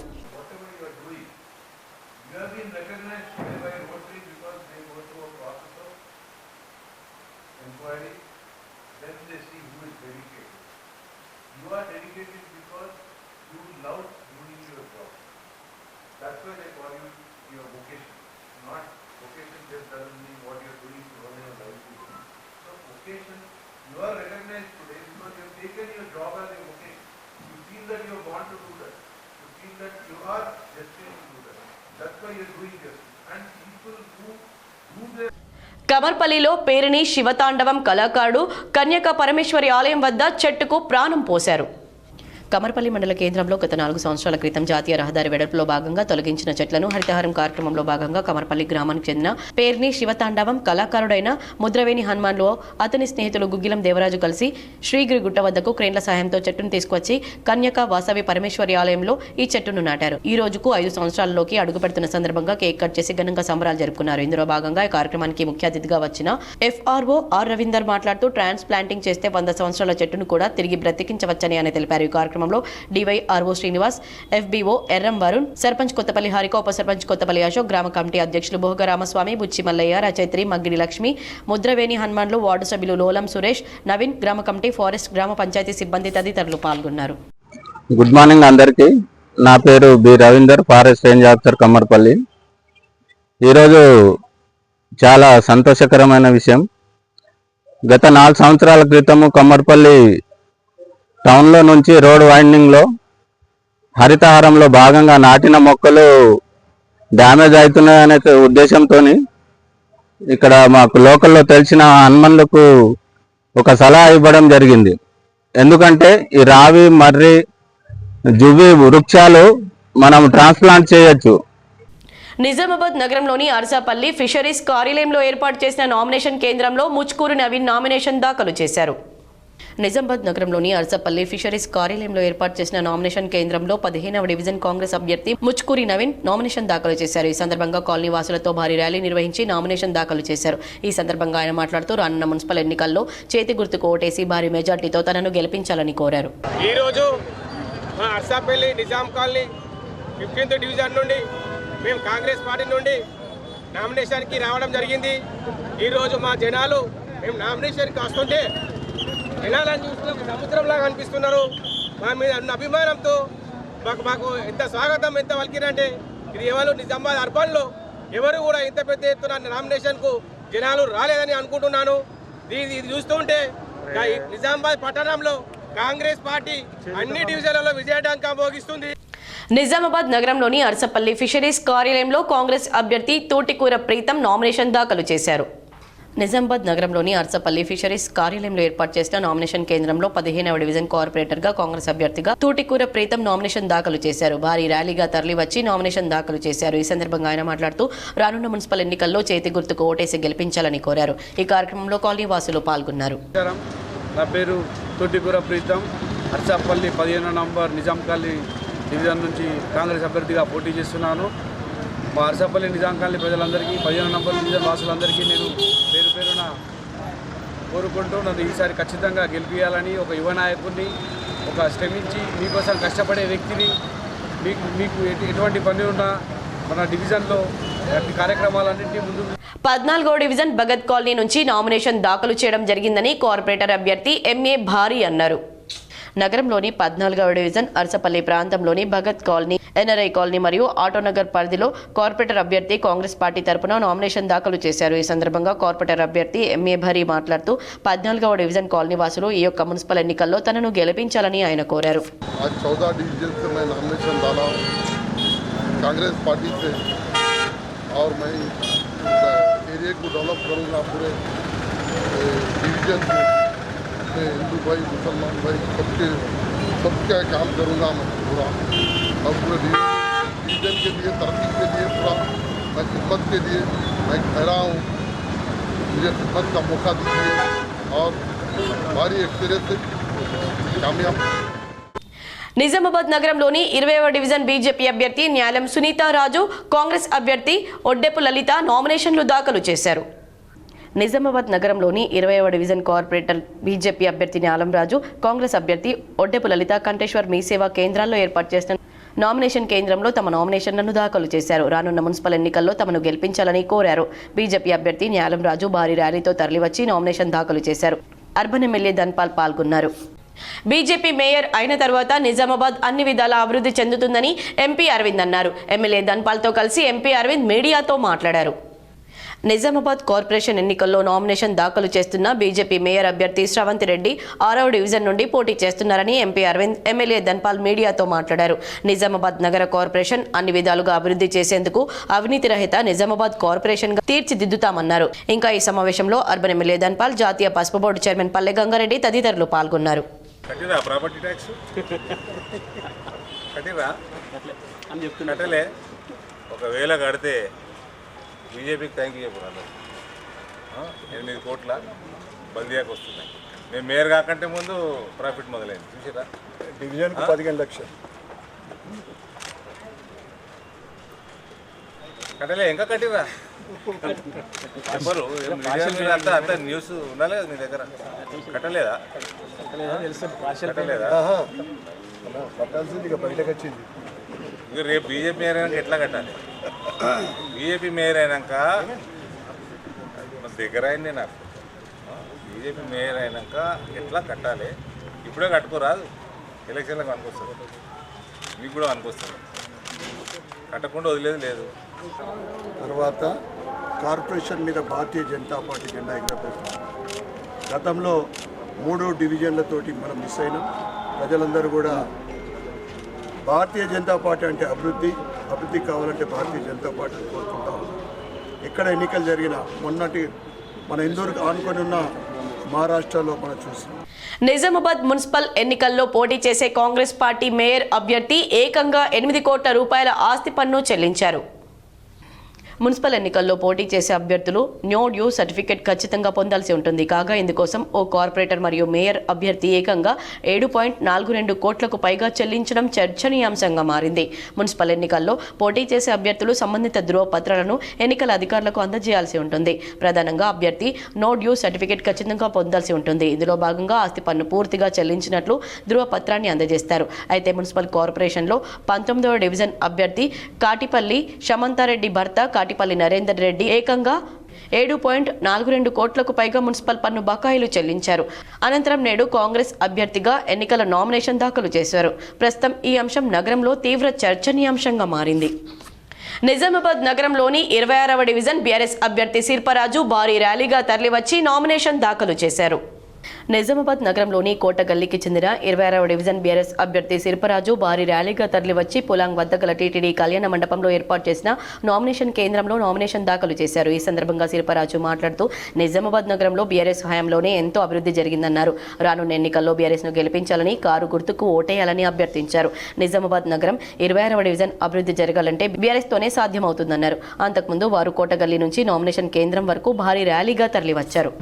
You are recognized today because you have taken your job as a vocation. You feel that you want to do that. You feel that you are destined to do that. That's why you are doing this. And people who do their కమర్పల్లిలో Perini శివతాండవం కళాకారుడు కన్యక పరమేశ్వరి ఆలయం వద్ద చెట్టుకు ప్రాణం పోశారు. కమర్పల్లి మండల కేంద్రంలో గత 4 సంవత్సరాల క్రితం జాతీయ రహదారి వెడల్పులో భాగంగా తొలగించిన చెట్లను హరితహారం కార్యక్రమంలో భాగంగా కమర్పల్లి గ్రామానికి చెందిన పేర్ని శివతాండవం కళాకారుడైన ముద్రవేణి హనుమాన్లో అతని స్నేహితులు గుగ్గిలం దేవరాజు కలిసి శ్రీగిరి గుట్ట వద్దకు క్రేన్ల సాయంతో చెట్టును తీసుకొచ్చి కన్యక వాసవి పరమేశ్వరి ఆలయంలో ఈ చెట్టును నాటారు. ఈ రోజుకు 5 సంవత్సరాల్లోకి అడుగుపెడుతున్న సందర్భంగా కేక్ కట్ చేసి ఘనంగా సంబరాలు జరుపుకున్నారు. ఇందులో భాగంగా ఈ కార్యక్రమానికి ముఖ్య అతిథిగా వచ్చిన FRO ఆర్ రవీందర్ మాట్లాడుతూ ట్రాన్స్ప్లాంటింగ్ చేస్తే 100 సంవత్సరాల చెట్టును కూడా తిరిగి బ్రతికించవచ్చని ఆయన తెలిపారు. ఈ కార్యక్రమంలో డివైఆర్ఓ శ్రీనివాస్, FBO ఎర్రం వరుణ్, సర్పంచ్ కొత్తపల్లి హారిక, ఉప సర్పంచ్ కొత్తపల్లి అశోక్, గ్రామ కమిటీ అధ్యక్షులు భోగ రామస్వామి, బుచ్చి మల్లయ్య, రచయిత్రి మగ్గిడి లక్ష్మి, ముద్రవేణి హనుమాన్లు, వార్డు సభ్యులు లోలం సురేష్, నవీన్, గ్రామ కమిటీ, ఫారెస్ట్, గ్రామ పంచాయతీ సిబ్బంది తదితరులు పాల్గొన్నారు. గుడ్ మార్నింగ్ అందరికీ. నా పేరు B Ravinder, forest range officer Kammarpally. ఈరోజు చాలా సంతోషకరమైన విషయం. గత 4 సంవత్సరాల క్రితము కమ్మర్పల్లి టౌన్లో నుంచి రోడ్ వైండింగ్లో హరితహారంలో భాగంగా నాటిన మొక్కలు డ్యామేజ్ అవుతున్నాయనే ఉద్దేశంతో ఇక్కడ మాకు లోకల్లో తెలిసిన హనుమన్లకు ఒక సలహా ఇవ్వడం జరిగింది. ఎందుకంటే ఈ రావి, మర్రి, జువ్వి వృక్షాలు మనం ట్రాన్స్ప్లాంట్ చేయొచ్చు. నిజామాబాద్ నగరంలోని అర్సాపల్లి ఫిషరీస్ కార్యాలయంలో ఏర్పాటు చేసిన నామినేషన్ కేంద్రంలో ముచ్కూరు నవీన్ నామినేషన్ దాఖలు చేశారు. నిజామాబాద్ నగరంలోని అర్సపల్లి ఫిషరీస్ కార్యాలయంలో ఏర్పాటు చేసిన నామినేషన్ కేంద్రంలో 15వ డివిజన్ కాంగ్రెస్ అభ్యర్థి ముచ్కూరి నవీన్ నామినేషన్ దాఖలు చేశారు. ఈ సందర్భంగా కాలనీ వాసులతో భారీ ర్యాలీ నిర్వహించి నామినేషన్ దాఖలు చేశారు. ఈ సందర్భంగా ఆయన మాట్లాడుతూ రానున్న మున్సిపల్ ఎన్నికల్లో చేతి గుర్తుకు ఓటేసి భారీ మెజార్టీతో తనను గెలిపించాలని కోరారు. ఈ రోజు మా అర్సాపల్లి నిజాం కాలనీ 15th డివిజన్ నుండి మేము కాంగ్రెస్ పార్టీ నుండి నామినేషన్కి రావడం జరిగింది. ఈరోజు మా జనాలు మేము నామినేషన్కి వస్తుంటే జనాలను చూస్తే సముద్రంలాగా అనిపిస్తున్నారు. మా మీద ఉన్న అభిమానంతో మాకు ఎంత స్వాగతం, ఎంత వలికిరంటే ఇది ఎవరు నిజామాబాద్ అర్బన్లో ఎవరు కూడా ఇంత పెద్ద ఎత్తున నామినేషన్కు జనాలు రాలేదని అనుకుంటున్నాను. ఇది చూస్తుంటే నిజామాబాద్ పట్టణంలో కాంగ్రెస్ పార్టీ అన్ని డివిజన్లలో విజయడంకా మోగిస్తుంది. నిజామాబాద్ నగరంలోని అర్సపల్లి ఫిషరీస్ కార్యాలయంలో కాంగ్రెస్ అభ్యర్థి తోటికూర ప్రీతం నామినేషన్ దాఖలు చేశారు. నిజామాబాద్ నగరంలోని అర్సపల్లి ఫిషరీస్ కార్యాలయంలో ఏర్పాటు చేసిన నామినేషన్ కేంద్రంలో 15వ డివిజన్ కార్పొరేటర్గా కాంగ్రెస్ అభ్యర్థిగా తూటికూర ప్రీతం నామినేషన్ దాఖలు చేశారు. భారీ ర్యాలీగా తరలివచ్చి నామినేషన్ దాఖలు చేశారు. ఈ సందర్భంగా ఆయన మాట్లాడుతూ రానున్న మున్సిపల్ ఎన్నికల్లో చేతి గుర్తుకు ఓటేసి గెలిపించాలని కోరారు. ఈ కార్యక్రమంలో కాలనీ వాసులు పాల్గొన్నారు. నా పేరు తూటికూర ప్రీతం, అర్సపల్లి 15వ నంబర్ నిజాం కాలనీ డివిజన్ నుంచి కాంగ్రెస్ అభ్యర్థిగా పోటీ చేస్తున్నాను. మా అర్సపల్లి నిజాం కాలనీ ప్రజలందరికీ 15వ నంబర్ డివిజన్ వాసులందరికీ నేను పేరు పేరున కోరుకుంటూ నన్ను ఈసారి ఖచ్చితంగా గెలిపించాలని, ఒక యువ నాయకుడిని, ఒక శ్రమించి మీకోసం కష్టపడే వ్యక్తిని, మీకు ఎటువంటి పని ఉన్నా మన డివిజన్లో కార్యక్రమాలన్నింటినీ ముందు 14వ డివిజన్ భగత్ కాలనీ నుంచి నామినేషన్ దాఖలు చేయడం జరిగిందని కార్పొరేటర్ అభ్యర్థి ఎంఏ భారీ అన్నారు. నగరంలోని 14వ డివిజన్ అరసపల్లి ప్రాంతంలోని భగత్ కాలనీ, ఎన్ఆర్ఐ కాలనీ మరియు ఆటోనగర్ పరిధిలో కార్పొరేటర్ అభ్యర్థి కాంగ్రెస్ పార్టీ తరపున నామినేషన్ దాఖలు చేశారు. ఈ సందర్భంగా కార్పొరేటర్ అభ్యర్థి ఎంఏ భారీ మాట్లాడుతూ 14వ డివిజన్ కాలనీ వాసులు ఈ యొక్క మున్సిపల్ ఎన్నికల్లో తనను గెలిపించాలని ఆయన కోరారు. कांग्रेस पार्टी से और मैं एरिया को डेवलप करूँगा पूरे डिवीजन में हिंदू भाई मुसलमान भाई सबका काम करूँगा मैं पूरा और पूरे डिवीजन के लिए तरक्की के लिए पूरा मैं खिदमत के लिए मैं ठहरा हूँ. मुझे खिदमत का मौका दीजिए और भारी एक्सपीरियंस से कामयाब. నిజామాబాద్ నగరంలోని 20వ డివిజన్ బీజేపీ అభ్యర్థి న్యాలం సునీతారాజు, కాంగ్రెస్ అభ్యర్థి ఒడ్డెపు లలిత నామినేషన్లు దాఖలు చేశారు. నిజామాబాద్ నగరంలోని 20వ డివిజన్ కార్పొరేటర్ బీజేపీ అభ్యర్థి న్యాలం రాజు, కాంగ్రెస్ అభ్యర్థి ఒడ్డెపు లలిత కంటేశ్వర్ మీ సేవా కేంద్రాల్లో ఏర్పాటు చేసిన నామినేషన్ కేంద్రంలో తమ నామినేషన్లను దాఖలు చేశారు. రానున్న మున్సిపల్ ఎన్నికల్లో తమను గెలిపించాలని కోరారు. బీజేపీ అభ్యర్థి న్యాలం రాజు భారీ ర్యాలీతో తరలివచ్చి నామినేషన్ దాఖలు చేశారు. అర్బన్ ఎమ్మెల్యే ధన్పాల్ పాల్గొన్నారు. బీజేపీ మేయర్ అయిన తర్వాత నిజామాబాద్ అన్ని విధాలా అభివృద్ధి చెందుతుందని ఎంపీ అరవింద్ అన్నారు. ఎమ్మెల్యే ధన్పాల్తో కలిసి ఎంపీ అరవింద్ మీడియాతో మాట్లాడారు. నిజామాబాద్ కార్పొరేషన్ ఎన్నికల్లో నామినేషన్ దాఖలు చేస్తున్న బీజేపీ మేయర్ అభ్యర్థి శ్రవంతి రెడ్డి 6వ డివిజన్ నుండి పోటీ చేస్తున్నారని ఎంపీ అరవింద్, ఎమ్మెల్యే ధన్పాల్ మీడియాతో మాట్లాడారు. నిజామాబాద్ నగర కార్పొరేషన్ అన్ని విధాలుగా అభివృద్ధి చేసేందుకు అవినీతి రహిత నిజామాబాద్ కార్పొరేషన్ గా తీర్చిదిద్దుతామన్నారు. ఇంకా ఈ సమావేశంలో అర్బన్ ఎమ్మెల్యే ధన్పాల్, జాతీయ పసుపు బోర్డు చైర్మన్ పల్లె గంగారెడ్డి తదితరులు పాల్గొన్నారు. కట్టిరా ప్రాపర్టీ ట్యాక్స్ కట్టిరా అని చెప్తున్నట్లే ఒకవేళ కడితే బీజేపీకి థ్యాంక్ యూ చెప్పారు. 8 కోట్ల బల్దియాకి వస్తున్నాయి. మేము మేయర్ కాకంటే ముందు ప్రాఫిట్ మొదలైంది చూసారా. డివిజన్కి 15 లక్షలు కట్టలే ఇంకా కట్టిరా చెప్పరు. అంతా న్యూస్ ఉండాలి కదా మీ దగ్గర. కట్టలేదా కట్టలేదా కట్టాల్సింది ఇక బయటకు వచ్చింది. ఇక రేపు బీజేపీ మేయర్ అయినాక ఎట్లా కట్టాలి? బీజేపీ మేయర్ అయినాక దగ్గర అయింది నాకు. బీజేపీ మేయర్ అయినాక ఎట్లా కట్టాలి? ఇప్పుడే కట్టుకోరాదు, ఎలక్షన్లకు అనుకొస్తుంది, మీకు కూడా అనుకొస్తుంది. కట్టకుండా వదిలేదు లేదు. తర్వాత కార్పొరేషన్ మీద భారతీయ జనతా పార్టీ జెండా ఎగరబోతుంది. గతంలో 3 డివిజన్లతోటి మనం మిస్ అయినాం. ప్రజలందరూ కూడా భారతీయ జనతా పార్టీ అంటే అభివృద్ధి కావాలంటే భారతీయ జనతా పార్టీని కోరుకుంటాం. ఎక్కడ ఎన్నికలు జరిగినా మొన్నటి మన ఇందూరుకు ఆనుకొని ఉన్న మహారాష్ట్రలో మనం చూసాం. నిజామాబాద్ మున్సిపల్ ఎన్నికల్లో పోటీ చేసే కాంగ్రెస్ పార్టీ మేయర్ అభ్యర్థి ఏకంగా 8 కోట్ల రూపాయల ఆస్తి పన్ను చెల్లించారు. మున్సిపల్ ఎన్నికల్లో పోటీ చేసే అభ్యర్థులు నో డ్యూ సర్టిఫికేట్ ఖచ్చితంగా పొందాల్సి ఉంటుంది. కాగా ఇందుకోసం ఓ కార్పొరేటర్ మరియు మేయర్ అభ్యర్థి ఏకంగా 7.42 కోట్లకు పైగా చెల్లించడం చర్చనీయాంశంగా మారింది. మున్సిపల్ ఎన్నికల్లో పోటీ చేసే అభ్యర్థులు సంబంధిత ధృవపత్రాలను ఎన్నికల అధికారులకు అందజేయాల్సి ఉంటుంది. ప్రధానంగా అభ్యర్థి నో డ్యూ సర్టిఫికేట్ ఖచ్చితంగా పొందాల్సి ఉంటుంది. ఇందులో భాగంగా ఆస్తి పన్ను పూర్తిగా చెల్లించినట్లు ధృవపత్రాన్ని అందజేస్తారు. అయితే మున్సిపల్ కార్పొరేషన్లో 19వ డివిజన్ అభ్యర్థి కాటిపల్లి శమంతారెడ్డి భర్త కాటిపల్లి నరేందర్ రెడ్డి ఏకంగా 7.42 కోట్లకు పైగా మున్సిపల్ పన్ను బకాయిలు చెల్లించారు. అనంతరం నేడు కాంగ్రెస్ అభ్యర్థిగా ఎన్నికల నామినేషన్ దాఖలు చేశారు. ప్రస్తుతం ఈ అంశం నగరంలో తీవ్ర చర్చనీయాంశంగా మారింది. నిజామాబాద్ నగరంలోని 26వ డివిజన్ బీఆర్ఎస్ అభ్యర్థి శిల్పరాజు భారీ ర్యాలీగా తరలివచ్చి నామినేషన్ దాఖలు చేశారు. నిజామాబాద్ నగరంలోని కోటగల్లీకి చెందిన 26వ డివిజన్ బీఆర్ఎస్ అభ్యర్థి శిల్పరాజు భారీ ర్యాలీగా తరలివచ్చి పొలాంగ్ వద్ద గల టీటీడీ కళ్యాణ మండపంలో ఏర్పాటు చేసిన నామినేషన్ కేంద్రంలో నామినేషన్ దాఖలు చేశారు. ఈ సందర్భంగా శిల్పరాజు మాట్లాడుతూ నిజామాబాద్ నగరంలో బీఆర్ఎస్ హయాంలోనే ఎంతో అభివృద్ధి జరిగిందన్నారు. రానున్న ఎన్నికల్లో బీఆర్ఎస్ ను గెలిపించాలని, కారు గుర్తుకు ఓటేయాలని అభ్యర్థించారు. నిజామాబాద్ నగరం 26వ డివిజన్ అభివృద్ధి జరగాలంటే బీఆర్ఎస్ తోనే సాధ్యమవుతుందన్నారు. అంతకుముందు వారు కోటగల్లీ నుంచి నామినేషన్ కేంద్రం వరకు భారీ ర్యాలీగా తరలివచ్చారు.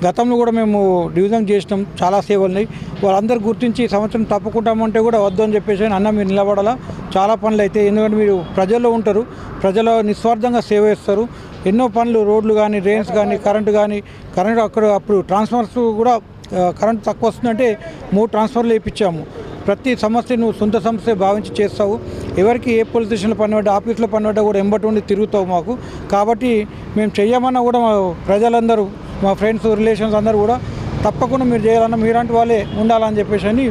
గతంలో కూడా మేము డివిజన్ చేసినాం, చాలా సేవలున్నాయి. వాళ్ళందరూ గుర్తించి సంవత్సరం తప్పుకుంటామంటే కూడా వద్దు అని చెప్పేసి అన్న మీరు నిలబడాలా, చాలా పనులు అయితే, ఎందుకంటే మీరు ప్రజల్లో ఉంటారు, ప్రజల నిస్వార్థంగా సేవ చేస్తారు. ఎన్నో పనులు, రోడ్లు కానీ, డ్రైన్స్ కానీ, కరెంటు అప్పుడు ట్రాన్స్ఫార్మర్స్ కూడా కరెంట్ తక్కువ వస్తుందంటే 3 ట్రాన్స్ఫర్లు వేయించాము. ప్రతి సమస్య నువ్వు సొంత సమస్య భావించి చేస్తావు. ఎవరికి ఏ పోలీస్ స్టేషన్లో పని పడ్డా, ఆఫీస్లో పని పడ్డా కూడా ఎంబటి ఉండి తిరుగుతావు మాకు. కాబట్టి మేము చెయ్యమన్నా కూడా మా ప్రజలందరూ, మా ఫ్రెండ్స్, రిలేషన్స్ అందరూ కూడా తప్పకుండా మీరు చేయాలన్నా మీలాంటి వాళ్ళే ఉండాలని చెప్పేసి అని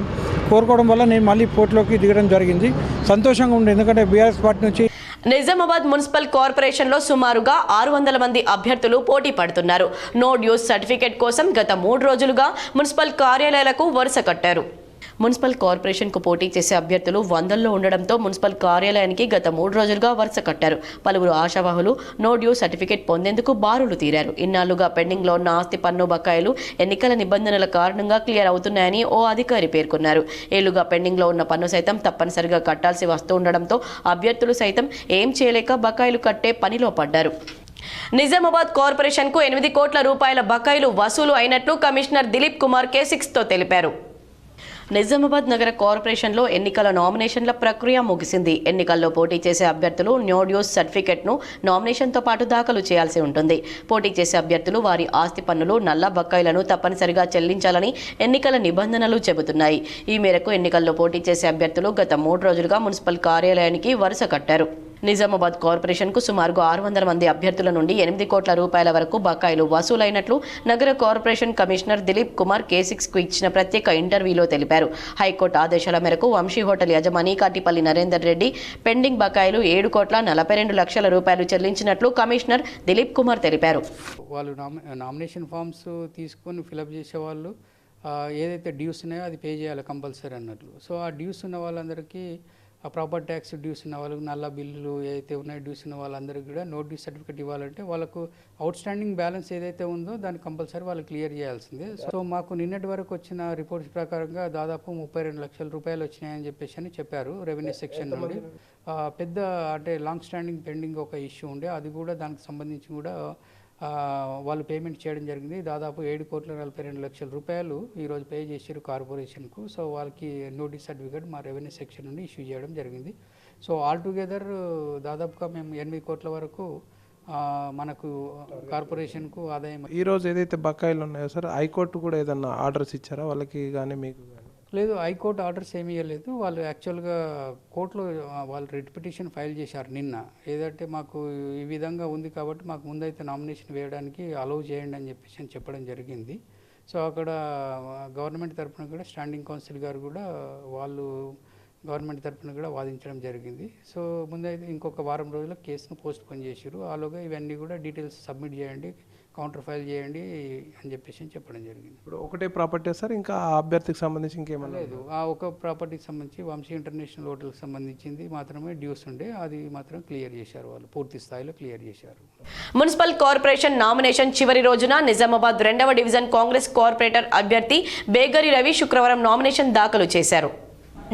కోరుకోవడం వల్ల నేను మళ్ళీ పోటీలోకి దిగడం జరిగింది. సంతోషంగా ఉంది, ఎందుకంటే బీఆర్ఎస్ పార్టీ నుంచి. నిజామాబాద్ మున్సిపల్ కార్పొరేషన్లో సుమారుగా 600 మంది అభ్యర్థులు పోటీ పడుతున్నారు. నో డ్యూస్ సర్టిఫికేట్ కోసం గత 3 రోజులుగా మున్సిపల్ కార్యాలయాలకు వరుస కట్టారు. మున్సిపల్ కార్పొరేషన్కు పోటీ చేసే అభ్యర్థులు వందల్లో ఉండడంతో మున్సిపల్ కార్యాలయానికి గత 3 రోజులుగా వరుస కట్టారు. పలువురు ఆశావాహులు నో డ్యూ సర్టిఫికేట్ పొందేందుకు బారులు తీరారు. ఇన్నాళ్లుగా పెండింగ్లో ఉన్న ఆస్తి పన్ను బకాయిలు ఎన్నికల నిబంధనల కారణంగా క్లియర్ అవుతున్నాయని ఓ అధికారి పేర్కొన్నారు. ఏళ్లుగా పెండింగ్లో ఉన్న పన్ను సైతం తప్పనిసరిగా కట్టాల్సి వస్తూ ఉండడంతో అభ్యర్థులు సైతం ఏం చేయలేక బకాయిలు కట్టే పనిలో పడ్డారు. నిజామాబాద్ కార్పొరేషన్కు 8 కోట్ల రూపాయల బకాయిలు వసూలు అయినట్లు కమిషనర్ దిలీప్ కుమార్ K6తో తెలిపారు. నిజామాబాద్ నగర కార్పొరేషన్లో ఎన్నికల నామినేషన్ల ప్రక్రియ ముగిసింది. ఎన్నికల్లో పోటీ చేసే అభ్యర్థులు నో డ్యూస్ సర్టిఫికెట్ను నామినేషన్తో పాటు దాఖలు చేయాల్సి ఉంటుంది. పోటీ చేసే అభ్యర్థులు వారి ఆస్తి పన్నులు, నల్ల బకాయిలను తప్పనిసరిగా చెల్లించాలని ఎన్నికల నిబంధనలు చెబుతున్నాయి. ఈ మేరకు ఎన్నికల్లో పోటీ చేసే అభ్యర్థులు గత 3 రోజులుగా మున్సిపల్ కార్యాలయానికి వరుస కట్టారు. నిజామాబాద్ కార్పొరేషన్కు సుమారుగా 600 మంది అభ్యర్థుల నుండి 8 కోట్ల రూపాయల వరకు బకాయిలు వసూలైనట్లు నగర కార్పొరేషన్ కమిషనర్ దిలీప్ కుమార్ K6కు ఇచ్చిన ప్రత్యేక ఇంటర్వ్యూలో తెలిపారు. హైకోర్టు ఆదేశాల మేరకు వంశీ హోటల్ యజమాని కాటిపల్లి నరేందర్ రెడ్డి పెండింగ్ బకాయిలు 7 కోట్ల 42 లక్షల రూపాయలు చెల్లించినట్లు కమిషనర్ దిలీప్ కుమార్ తెలిపారు. వాళ్ళు నామినేషన్ ఫామ్స్ తీసుకొని ఫిలప్ చేసే వాళ్ళు ఏదైతే డ్యూస్ ఉన్నాయో అది పే చేయాలి కంపల్సరీ అన్నట్లు. సో ఆ డ్యూస్ ఉన్న వాళ్ళందరికీ, ఆ ప్రాపర్ ట్యాక్స్ డ్యూస్ ఉన్న వాళ్ళకి, నల్ల బిల్లులు ఏదైతే ఉన్నాయో డ్యూస్ ఉన్న వాళ్ళందరికీ కూడా నో డ్యూస్ సర్టిఫికేట్ ఇవ్వాలంటే వాళ్ళకు అవుట్ స్టాండింగ్ బ్యాలెన్స్ ఏదైతే ఉందో దాన్ని కంపల్సరీ వాళ్ళు క్లియర్ చేయాల్సిందే. సో మాకు నిన్నటి వరకు వచ్చిన రిపోర్ట్స్ ప్రకారంగా దాదాపు 32 లక్షల రూపాయలు వచ్చినాయని చెప్పేసి అని చెప్పారు రెవెన్యూ సెక్షన్ నుండి. పెద్ద అంటే లాంగ్ స్టాండింగ్ పెండింగ్ ఒక ఇష్యూ ఉండే, అది కూడా దానికి సంబంధించి కూడా వాళ్ళు పేమెంట్ చేయడం జరిగింది. దాదాపు 7 కోట్ల 42 లక్షల రూపాయలు ఈరోజు పే చేసారు కార్పొరేషన్కు. సో వాళ్ళకి నోటీస్ సర్టిఫికేట్ మా రెవెన్యూ సెక్షన్ నుండి ఇష్యూ చేయడం జరిగింది. సో ఆల్ టుగెదర్ దాదాపుగా మేము 8 కోట్ల వరకు మనకు కార్పొరేషన్కు ఆదాయం. ఈరోజు ఏదైతే బకాయిలు ఉన్నాయో సార్, హైకోర్టు కూడా ఏదన్నా ఆర్డర్స్ ఇచ్చారా వాళ్ళకి కానీ మీకు? లేదు, హైకోర్టు ఆర్డర్స్ ఏమీ ఇవ్వలేదు. వాళ్ళు యాక్చువల్గా కోర్టులో వాళ్ళు రిట్ పిటిషన్ ఫైల్ చేశారు నిన్న. ఏదంటే మాకు ఈ విధంగా ఉంది కాబట్టి మాకు ముందైతే నామినేషన్ వేయడానికి అలౌ చేయండి అని చెప్పేసి చెప్పడం జరిగింది. సో అక్కడ గవర్నమెంట్ తరఫున కూడా స్టాండింగ్ కౌన్సిల్ గారు కూడా వాళ్ళు గవర్నమెంట్ తరఫున కూడా వాదించడం జరిగింది. సో ముందైతే ఇంకొక వారం రోజుల్లో కేసును పోస్ట్ పోన్ చేశారు. ఆలోగా ఇవన్నీ కూడా డీటెయిల్స్ సబ్మిట్ చేయండి, కౌంటర్ ఫైల్ చేయండి అని చెప్పేసి చెప్పడం జరిగింది. ఇప్పుడు ఒకటే ప్రాపర్టీ సార్, ఇంకా ఆ అభ్యర్థికి సంబంధించి ఇంకేమన్నా లేదు? ఆ ఒక ప్రాపర్టీకి సంబంధించి వంశీ ఇంటర్నేషనల్ హోటల్కి సంబంధించింది మాత్రమే డ్యూస్ ఉండే, అది మాత్రం క్లియర్ చేశారు, వాళ్ళు పూర్తి స్థాయిలో క్లియర్ చేశారు. మున్సిపల్ కార్పొరేషన్ నామినేషన్ చివరి రోజున నిజామాబాద్ 2వ డివిజన్ కాంగ్రెస్ కార్పొరేటర్ అభ్యర్థి బేగరి రవి శుక్రవారం నామినేషన్ దాఖలు చేశారు.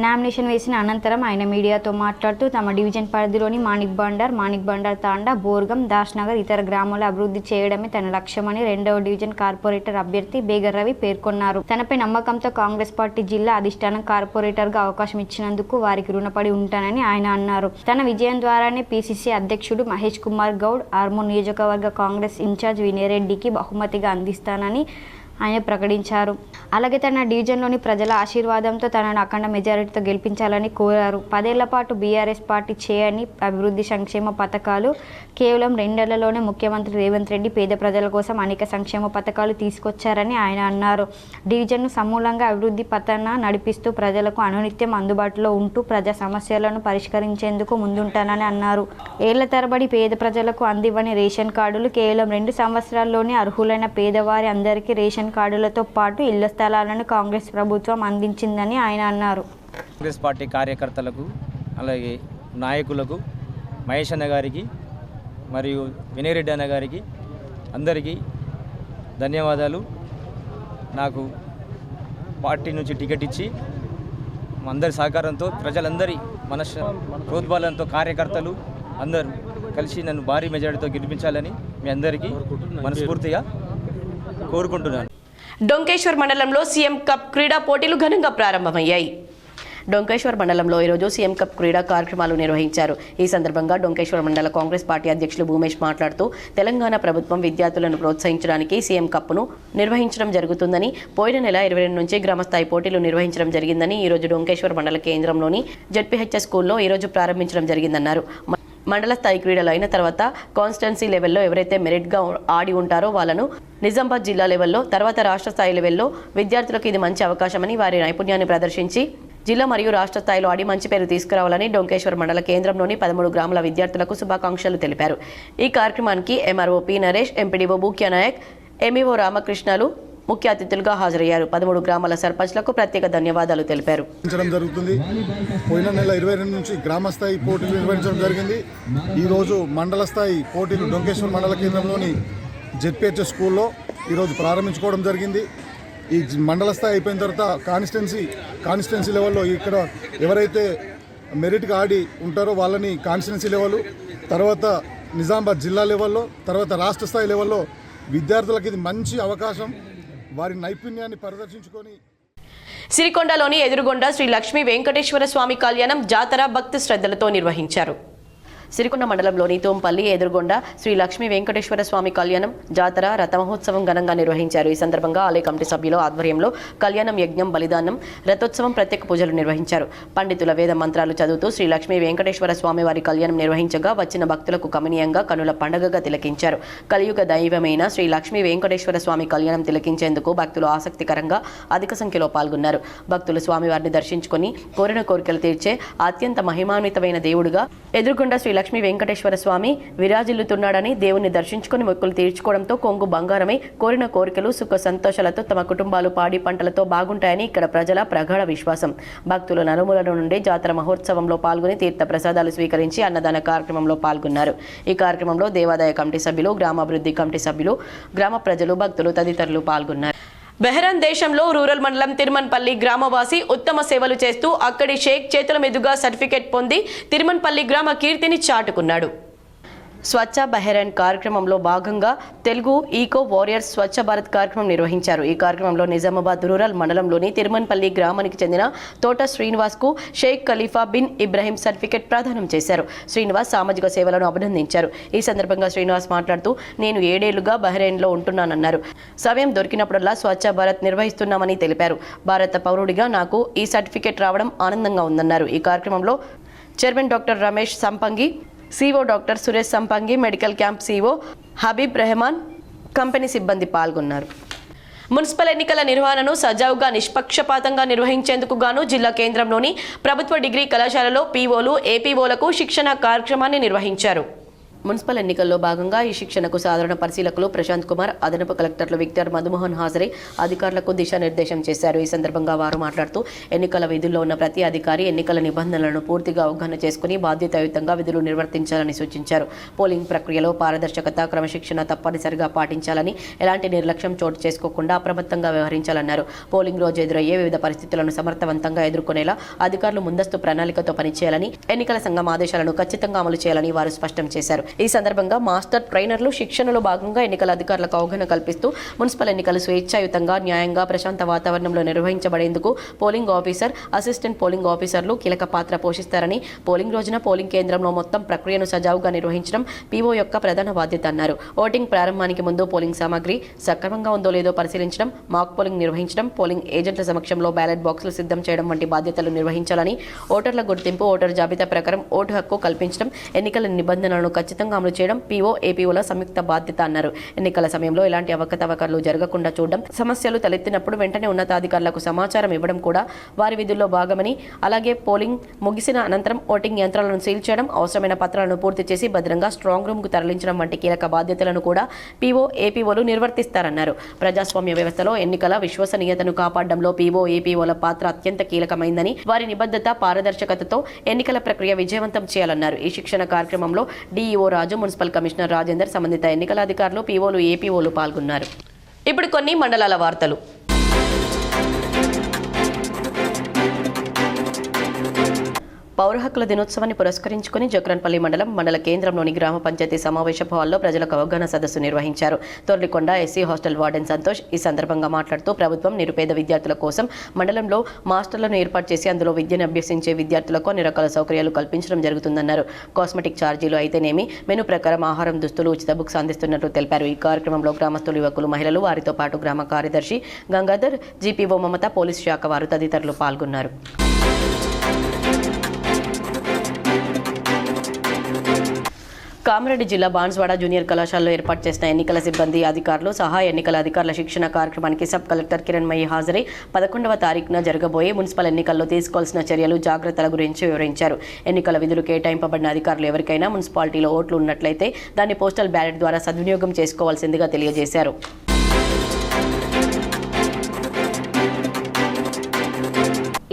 నామినేషన్ వేసిన అనంతరం ఆయన మీడియాతో మాట్లాడుతూ తమ డివిజన్ పరిధిలోని మాణిక్ బండార్ తాండా, బోర్గం, దాస్నగర్ ఇతర గ్రామాల అభివృద్ధి చేయడమే తన లక్ష్యమని 2వ డివిజన్ కార్పొరేటర్ అభ్యర్థి బేగర్ రవి పేర్కొన్నారు. తనపై నమ్మకంతో కాంగ్రెస్ పార్టీ జిల్లా అధిష్టానం కార్పొరేటర్గా అవకాశం ఇచ్చినందుకు వారికి రుణపడి ఉంటానని ఆయన అన్నారు. తన విజయం ద్వారానే PCC అధ్యక్షుడు మహేష్ కుమార్ గౌడ్ ఆర్మూర్ నియోజకవర్గ కాంగ్రెస్ ఇన్ఛార్జ్ వినయరెడ్డికి బహుమతిగా అందిస్తానని ఆయన ప్రకటించారు. అలాగే తన డివిజన్లోని ప్రజల ఆశీర్వాదంతో తనను అఖండ మెజారిటీతో గెలిపించాలని కోరారు. 10 ఏళ్ల పాటు బీఆర్ఎస్ పార్టీ చేయని అభివృద్ధి సంక్షేమ పథకాలు కేవలం 2 ఏళ్లలోనే ముఖ్యమంత్రి రేవంత్ రెడ్డి పేద ప్రజల కోసం అనేక సంక్షేమ పథకాలు తీసుకొచ్చారని ఆయన అన్నారు. డివిజన్ను సమూలంగా అభివృద్ధి పథాన నడిపిస్తూ ప్రజలకు అనునిత్యం అందుబాటులో ఉంటూ ప్రజా సమస్యలను పరిష్కరించేందుకు ముందుంటానని అన్నారు. ఏళ్ల తరబడి పేద ప్రజలకు అందివ్వని రేషన్ కార్డులు కేవలం 2 సంవత్సరాల్లోనే అర్హులైన పేదవారి అందరికీ రేషన్ కార్డులతో పాటు ఇళ్ల స్థలాలను కాంగ్రెస్ ప్రభుత్వం అందించిందని ఆయన అన్నారు. కాంగ్రెస్ పార్టీ కార్యకర్తలకు, అలాగే నాయకులకు, మహేష్ అన్న గారికి మరియు వినయరెడ్డి అన్న గారికి అందరికీ ధన్యవాదాలు. నాకు పార్టీ నుంచి టికెట్ ఇచ్చి అందరి సహకారంతో, ప్రజలందరి ప్రోద్బలంతో, కార్యకర్తలు అందరూ కలిసి నన్ను భారీ మెజారిటీతో గెలిపించాలని మీ అందరికీ మనస్ఫూర్తిగా కోరుకుంటున్నాను. డొంకేశ్వర్ మండలంలో సీఎం కప్ క్రీడా పోటీలు ఘనంగా ప్రారంభమయ్యాయి. డొంకేశ్వర్ మండలంలో ఈరోజు సీఎం కప్ క్రీడా కార్యక్రమాలు నిర్వహించారు. ఈ సందర్భంగా డొంకేశ్వర్ మండల కాంగ్రెస్ పార్టీ అధ్యక్షులు భూమేష్ మాట్లాడుతూ తెలంగాణ ప్రభుత్వం విద్యార్థులను ప్రోత్సహించడానికి సీఎం కప్ను నిర్వహించడం జరుగుతుందని, పోయిన నెల 22 నుంచి గ్రామస్థాయి పోటీలు నిర్వహించడం జరిగిందని, ఈరోజు డొంకేశ్వర్ మండల కేంద్రంలోని జెడ్పీహెచ్ఎస్ స్కూల్లో ఈరోజు ప్రారంభించడం జరిగిందన్నారు. మండల స్థాయి క్రీడలు అయిన తర్వాత కాన్స్టిట్యున్సీ లెవెల్లో ఎవరైతే మెరిట్గా ఆడి ఉంటారో వాళ్ళను నిజామాబాద్ జిల్లా లెవెల్లో, తర్వాత రాష్ట్ర స్థాయి లెవెల్లో విద్యార్థులకు ఇది మంచి అవకాశమని, వారి నైపుణ్యాన్ని ప్రదర్శించి జిల్లా మరియు రాష్ట్ర స్థాయిలో ఆడి మంచి పేరు తీసుకురావాలని డొంకేశ్వర్ మండల కేంద్రంలోని 13 గ్రామాల విద్యార్థులకు శుభాకాంక్షలు తెలిపారు. ఈ కార్యక్రమానికి MRO P Naresh, MPDO Bhukya Naik, MEO రామకృష్ణలు ముఖ్య అతిథులుగా హాజరయ్యారు. 13 గ్రామాల సర్పంచ్లకు ప్రత్యేక ధన్యవాదాలు తెలిపారు. జరుగుతుంది. పోయిన నెల 22 నుంచి గ్రామ స్థాయి పోటీలు నిర్వహించడం జరిగింది. ఈరోజు మండల స్థాయి పోటీలు డొంకేశ్వర్ మండల కేంద్రంలోని జెడ్పీహెచ్ఎస్ స్కూల్లో ఈరోజు ప్రారంభించుకోవడం జరిగింది. ఈ మండల స్థాయి అయిపోయిన తర్వాత కాన్స్టిట్యున్సీ లెవెల్లో ఇక్కడ ఎవరైతే మెరిట్గా ఆడి ఉంటారో వాళ్ళని కాన్స్టిట్యున్సీ లెవెల్, తర్వాత నిజామాబాద్ జిల్లా లెవెల్లో, తర్వాత రాష్ట్ర స్థాయి లెవెల్లో విద్యార్థులకు ఇది మంచి అవకాశం. వారి నైపుణ్యాన్ని ప్రదర్శించుకొని సిరికొండలోని ఎదురుగుండ శ్రీ లక్ష్మీ వెంకటేశ్వర స్వామి కళ్యాణం జాతర భక్తి శ్రద్ధలతో నిర్వహించారు. సిరికొండ మండలంలోని తోంపల్లి ఎదురుగుండ శ్రీ లక్ష్మీ వెంకటేశ్వర స్వామి కళ్యాణం జాతర రథమహోత్సవం ఘనంగా నిర్వహించారు. ఈ సందర్భంగా ఆలయ కమిటీ సభ్యుల ఆధ్వర్యంలో కళ్యాణం, యజ్ఞం, బలిదానం, రథోత్సవం, ప్రత్యేక పూజలు నిర్వహించారు. పండితుల వేద మంత్రాలు చదువుతూ శ్రీ లక్ష్మీ వెంకటేశ్వర స్వామి వారి కళ్యాణం నిర్వహించగా వచ్చిన భక్తులకు కమనీయంగా కనుల పండుగగా తిలకించారు. కలియుగ దైవమైన శ్రీ లక్ష్మీ వెంకటేశ్వర స్వామి కళ్యాణం తిలకించేందుకు భక్తులు ఆసక్తికరంగా అధిక సంఖ్యలో పాల్గొన్నారు. భక్తులు స్వామివారిని దర్శించుకుని కోరిన కోరికలు తీర్చే అత్యంత మహిమాన్వితమైన దేవుడుగా ఎదురుగుండ శ్రీ లక్ష్మీ వెంకటేశ్వర స్వామి విరాజిల్లుతున్నాడని, దేవుణ్ణి దర్శించుకుని మొక్కులు తీర్చుకోవడంతో కొంగు బంగారమై కోరిన కోరికలు సుఖ సంతోషాలతో తమ కుటుంబాలు పాడి పంటలతో బాగుంటాయని ఇక్కడ ప్రజల ప్రగాఢ విశ్వాసం. భక్తులు నలుమూలల నుండి జాతర మహోత్సవంలో పాల్గొని తీర్థ ప్రసాదాలు స్వీకరించి అన్నదాన కార్యక్రమంలో పాల్గొన్నారు. ఈ కార్యక్రమంలో దేవాదాయ కమిటీ సభ్యులు, గ్రామాభివృద్ధి కమిటీ సభ్యులు, గ్రామ ప్రజలు, భక్తులు తదితరులు పాల్గొన్నారు. బెహ్రాన్ దేశంలో రూరల్ మండలం తిరుమన్పల్లి గ్రామవాసి ఉత్తమ సేవలు చేస్తూ అక్కడి షేక్ చేతుల మీదుగా సర్టిఫికెట్ పొంది తిరుమన్పల్లి గ్రామ కీర్తిని చాటుకున్నాడు. స్వచ్ఛ బెహ్రాన్ కార్యక్రమంలో భాగంగా తెలుగు ఈకో వారియర్స్ స్వచ్ఛ భారత్ కార్యక్రమం నిర్వహించారు. ఈ కార్యక్రమంలో నిజామాబాద్ రూరల్ మండలంలోని తిరుమన్పల్లి గ్రామానికి చెందిన తోట శ్రీనివాస్కు Sheikh Khalifa bin Ibrahim certificate ప్రదానం చేశారు. శ్రీనివాస్ సామాజిక సేవలను అభినందించారు. ఈ సందర్భంగా శ్రీనివాస్ మాట్లాడుతూ నేను 7 ఏళ్లుగా బహ్రెయిన్లో ఉంటున్నానన్నారు. సమయం దొరికినప్పుడల్లా స్వచ్ఛ భారత్ నిర్వహిస్తున్నామని తెలిపారు. భారత పౌరుడిగా నాకు ఈ సర్టిఫికెట్ రావడం ఆనందంగా ఉందన్నారు. ఈ కార్యక్రమంలో చైర్మన్ డాక్టర్ రమేష్ సంపంగి, CO doctor Suresh Sampangi, medical camp CO Habib Rehman, company సిబ్బంది పాల్గొన్నారు. మున్సిపల్ ఎన్నికల నిర్వహణను సజావుగా నిష్పక్షపాతంగా నిర్వహించేందుకు గాను జిల్లా కేంద్రంలోని ప్రభుత్వ డిగ్రీ కళాశాలలో పీఓలు, ఏపీఓలకు శిక్షణ కార్యక్రమాన్ని నిర్వహించారు. మున్సిపల్ ఎన్నికల్లో భాగంగా ఈ శిక్షణకు సాధారణ పరిశీలకులు ప్రశాంత్ కుమార్, అదనపు కలెక్టర్లు విక్టర్ మధుమోహన్ హాజరై అధికారులకు దిశానిర్దేశం చేశారు. ఈ సందర్భంగా వారు మాట్లాడుతూ ఎన్నికల విధుల్లో ఉన్న ప్రతి అధికారి ఎన్నికల నిబంధనలను పూర్తిగా అవగాహన చేసుకుని బాధ్యతాయుతంగా విధులు నిర్వర్తించాలని సూచించారు. పోలింగ్ ప్రక్రియలో పారదర్శకత, క్రమశిక్షణ తప్పనిసరిగా పాటించాలని, ఎలాంటి నిర్లక్ష్యం చోటు చేసుకోకుండా అప్రమత్తంగా వ్యవహరించాలన్నారు. పోలింగ్ రోజు ఎదురయ్యే వివిధ పరిస్థితులను సమర్థవంతంగా ఎదుర్కొనేలా అధికారులు ముందస్తు ప్రణాళికతో పనిచేయాలని, ఎన్నికల సంఘం ఆదేశాలను ఖచ్చితంగా అమలు చేయాలని వారు స్పష్టం చేశారు. ఈ సందర్భంగా మాస్టర్ ట్రైనర్లు శిక్షణలో భాగంగా ఎన్నికల అధికారులకు అవగాహన కల్పిస్తూ మున్సిపల్ ఎన్నికలు స్వేచ్ఛాయుతంగా, న్యాయంగా, ప్రశాంత వాతావరణంలో నిర్వహించబడేందుకు పోలింగ్ ఆఫీసర్, అసిస్టెంట్ పోలింగ్ ఆఫీసర్లు కీలక పాత్ర పోషిస్తారని, పోలింగ్ రోజున పోలింగ్ కేంద్రంలో మొత్తం ప్రక్రియను సజావుగా నిర్వహించడం పీఓ యొక్క ప్రధాన బాధ్యత అన్నారు. ఓటింగ్ ప్రారంభానికి ముందు పోలింగ్ సామాగ్రి సక్రమంగా ఉందో లేదో పరిశీలించడం, మాక్ పోలింగ్ నిర్వహించడం, పోలింగ్ ఏజెంట్ల సమక్షంలో బ్యాలెట్ బాక్సులు సిద్ధం చేయడం వంటి బాధ్యతలు నిర్వహించాలని, ఓటర్ల గుర్తింపు, ఓటర్ జాబితా ప్రకారం ఓటు హక్కు కల్పించడం, ఎన్నికల నిబంధనలను ఖచ్చితంగా అమలు చేయడం పీఓ, ఏపీఓల సంయుక్త బాధ్యత అన్నారు. ఎన్నికల సమయంలో ఎలాంటి అవకతవకలు జరగకుండా చూడడం, సమస్యలు తలెత్తినప్పుడు వెంటనే ఉన్నతాధికారులకు సమాచారం ఇవ్వడం కూడా వారి విధుల్లో భాగమని, అలాగే పోలింగ్ ముగిసిన అనంతరం ఓటింగ్ యంత్రాలను సీల్ చేయడం, అవసరమైన పత్రాలను పూర్తి చేసి భద్రంగా స్ట్రాంగ్ రూమ్కు తరలించడం వంటి కీలక బాధ్యతలను కూడా పీఓ, ఏపీఓలు నిర్వర్తిస్తారన్నారు. ప్రజాస్వామ్య వ్యవస్థలో ఎన్నికల విశ్వసనీయతను కాపాడడంలో పీఓ, ఏపీఓల పాత్ర అత్యంత కీలకమైందని, వారి నిబద్ధత, పారదర్శకతతో ఎన్నికల ప్రక్రియ విజయవంతం చేయాలన్నారు. ఈ శిక్షణ కార్యక్రమంలో డీఈఓ రాజు, మున్సిపల్ కమిషనర్ రాజేందర్, సంబంధిత ఎన్నికల అధికారులు, పీఓలు, ఏపీఓలు పాల్గొన్నారు. ఇప్పుడు కొన్ని మండలాల వార్తలు. పౌర హక్కుల దినోత్సవాన్ని పురస్కరించుకుని జక్రన్పల్లి మండల కేంద్రంలోని గ్రామ పంచాయతీ సమావేశ హాల్లో ప్రజలకు అవగాహన సదస్సు నిర్వహించారు. Torlikonda SC hostel warden Santosh ఈ సందర్భంగా మాట్లాడుతూ ప్రభుత్వం నిరుపేద విద్యార్థుల కోసం మండలంలో మాస్టర్లను ఏర్పాటు చేసి అందులో విద్యను అభ్యసించే విద్యార్థులకు అన్ని రకాల సౌకర్యాలు కల్పించడం జరుగుతుందన్నారు. కాస్మెటిక్ ఛార్జీలు అయితేనేమి మెను ప్రకారం ఆహారం, దుస్తులు, ఉచిత బుక్స్ అందిస్తున్నట్లు తెలిపారు. ఈ కార్యక్రమంలో గ్రామస్తులు, యువకులు, మహిళలు, వారితో పాటు గ్రామ కార్యదర్శి గంగాధర్, జీపీఓ మమత, పోలీస్ శాఖ వారు తదితరులు పాల్గొన్నారు. కామారెడ్డి జిల్లా బాన్స్వాడ జూనియర్ కళాశాలలో ఏర్పాటు చేసిన ఎన్నికల సిబ్బంది, అధికారులు, సహాయ ఎన్నికల అధికారుల శిక్షణ కార్యక్రమానికి సబ్ కలెక్టర్ కిరణ్మయి హాజరై 11వ తారీఖున జరగబోయే మున్సిపల్ ఎన్నికల్లో తీసుకోవాల్సిన చర్యలు, జాగ్రత్తల గురించి వివరించారు. ఎన్నికల విధులు కేటాయింపబడిన అధికారులు ఎవరికైనా మున్సిపాలిటీలో ఓట్లు ఉన్నట్లయితే దాన్ని పోస్టల్ బ్యాలెట్ ద్వారా సద్వినియోగం చేసుకోవాల్సిందిగా తెలియజేశారు.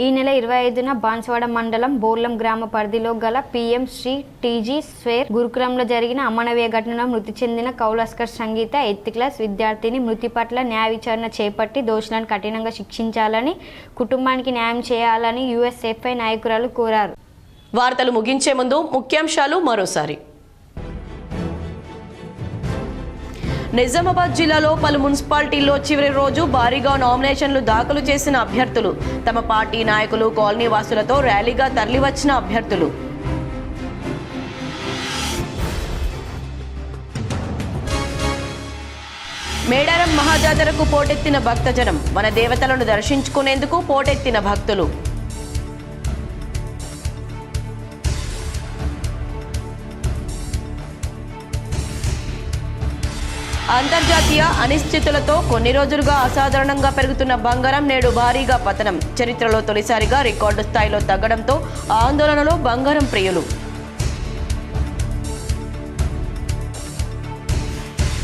ఈ నెల 25న బాన్స్వాడ మండలం బోర్లం గ్రామ పరిధిలో గల పిఎం శ్రీ టీజీ స్వేర్ గురుకులంలో జరిగిన అమానవీయ ఘటనలో మృతి చెందిన కౌలాస్కర్ సంగీత 8th క్లాస్ విద్యార్థిని మృతి పట్ల న్యాయ విచారణ చేపట్టి దోషులను కఠినంగా శిక్షించాలని, కుటుంబానికి న్యాయం చేయాలని యుఎస్ఎఫ్ఐ నాయకురాలు కోరారు. వార్తలు ముగించే ముందు ముఖ్యాంశాలు మరోసారి. నిజామాబాద్ జిల్లాలో పలు మున్సిపాలిటీల్లో చివరి రోజు భారీగా నామినేషన్లు దాఖలు చేసిన అభ్యర్థులు, తమ పార్టీ నాయకులు, కాలనీ వాసులతో ర్యాలీగా తరలివచ్చిన అభ్యర్థులు. మేడారం మహాజాతరకు పోటెత్తిన భక్తజనం, మన దేవతలను దర్శించుకునేందుకు పోటెత్తిన భక్తులు. అంతర్జాతీయ అనిశ్చితులతో కొన్ని రోజులుగా అసాధారణంగా పెరుగుతున్న బంగారం నేడు భారీగా పతనం, చరిత్రలో తొలిసారిగా రికార్డు స్థాయిలో తగ్గడంతో ఆందోళనలో బంగారం ప్రియులు.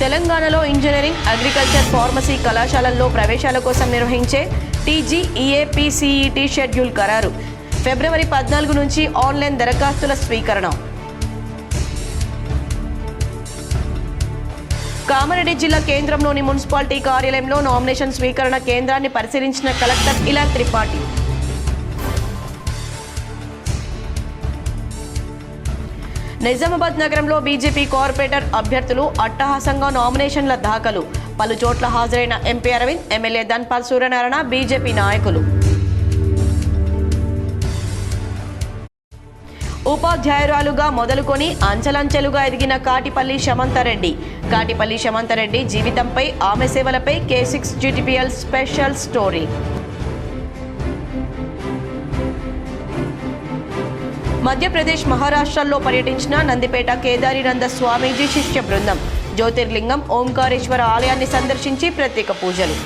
తెలంగాణలో ఇంజనీరింగ్, అగ్రికల్చర్, ఫార్మసీ కళాశాలల్లో ప్రవేశాల కోసం నిర్వహించే టీజీఈఏపీసీఈటీ షెడ్యూల్ ఖరారు. ఫిబ్రవరి 14 నుంచి ఆన్లైన్ దరఖాస్తుల స్వీకరణ. కామారెడ్డి జిల్లా కేంద్రంలోని మున్సిపాలిటీ కార్యాలయంలో నామినేషన్ స్వీకరణ కేంద్రాన్ని పరిశీలించిన కలెక్టర్ ఇలా త్రిపాఠి. నిజామాబాద్ నగరంలో బీజేపీ కార్పొరేటర్ అభ్యర్థులు అట్టహాసంగా నామినేషన్ల దాఖలు, పలు చోట్ల హాజరైన MP Arvind, MLA Dhanpal Suryanarayana, BJP నాయకులు. ఉపాధ్యాయురాలుగా మొదలుకొని అంచెలంచెలుగా ఎదిగిన కాటిపల్లి శమంతరెడ్డి జీవితంపై, ఆమె సేవలపై K6 GTPL special story. Madhya Pradesh, మహారాష్ట్రల్లో పర్యటించిన నందిపేట కేదారినంద స్వామీజీ శిష్య బృందం, జ్యోతిర్లింగం ఓంకారేశ్వర ఆలయాన్ని సందర్శించి ప్రత్యేక పూజలు.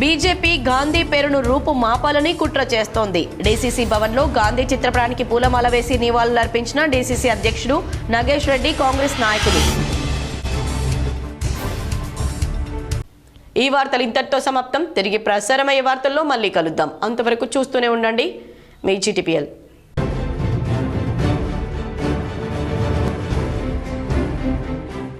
బీజేపీ గాంధీ పేరును రూపు మాపాలని కుట్ర చేస్తోంది. డీసీసీ భవన్లో గాంధీ చిత్రపటానికి పూలమాల వేసి నివాళులర్పించిన డీసీసీ అధ్యక్షుడు నాగేష్ రెడ్డి, కాంగ్రెస్ నాయకులు. ఈ వార్తలు ఇంతటితో సమాప్తం. తిరిగి ప్రసారమయ్యే వార్తల్లో మళ్ళీ కలుద్దాం. అంతవరకు చూస్తూనే ఉండండి మీ GTPL.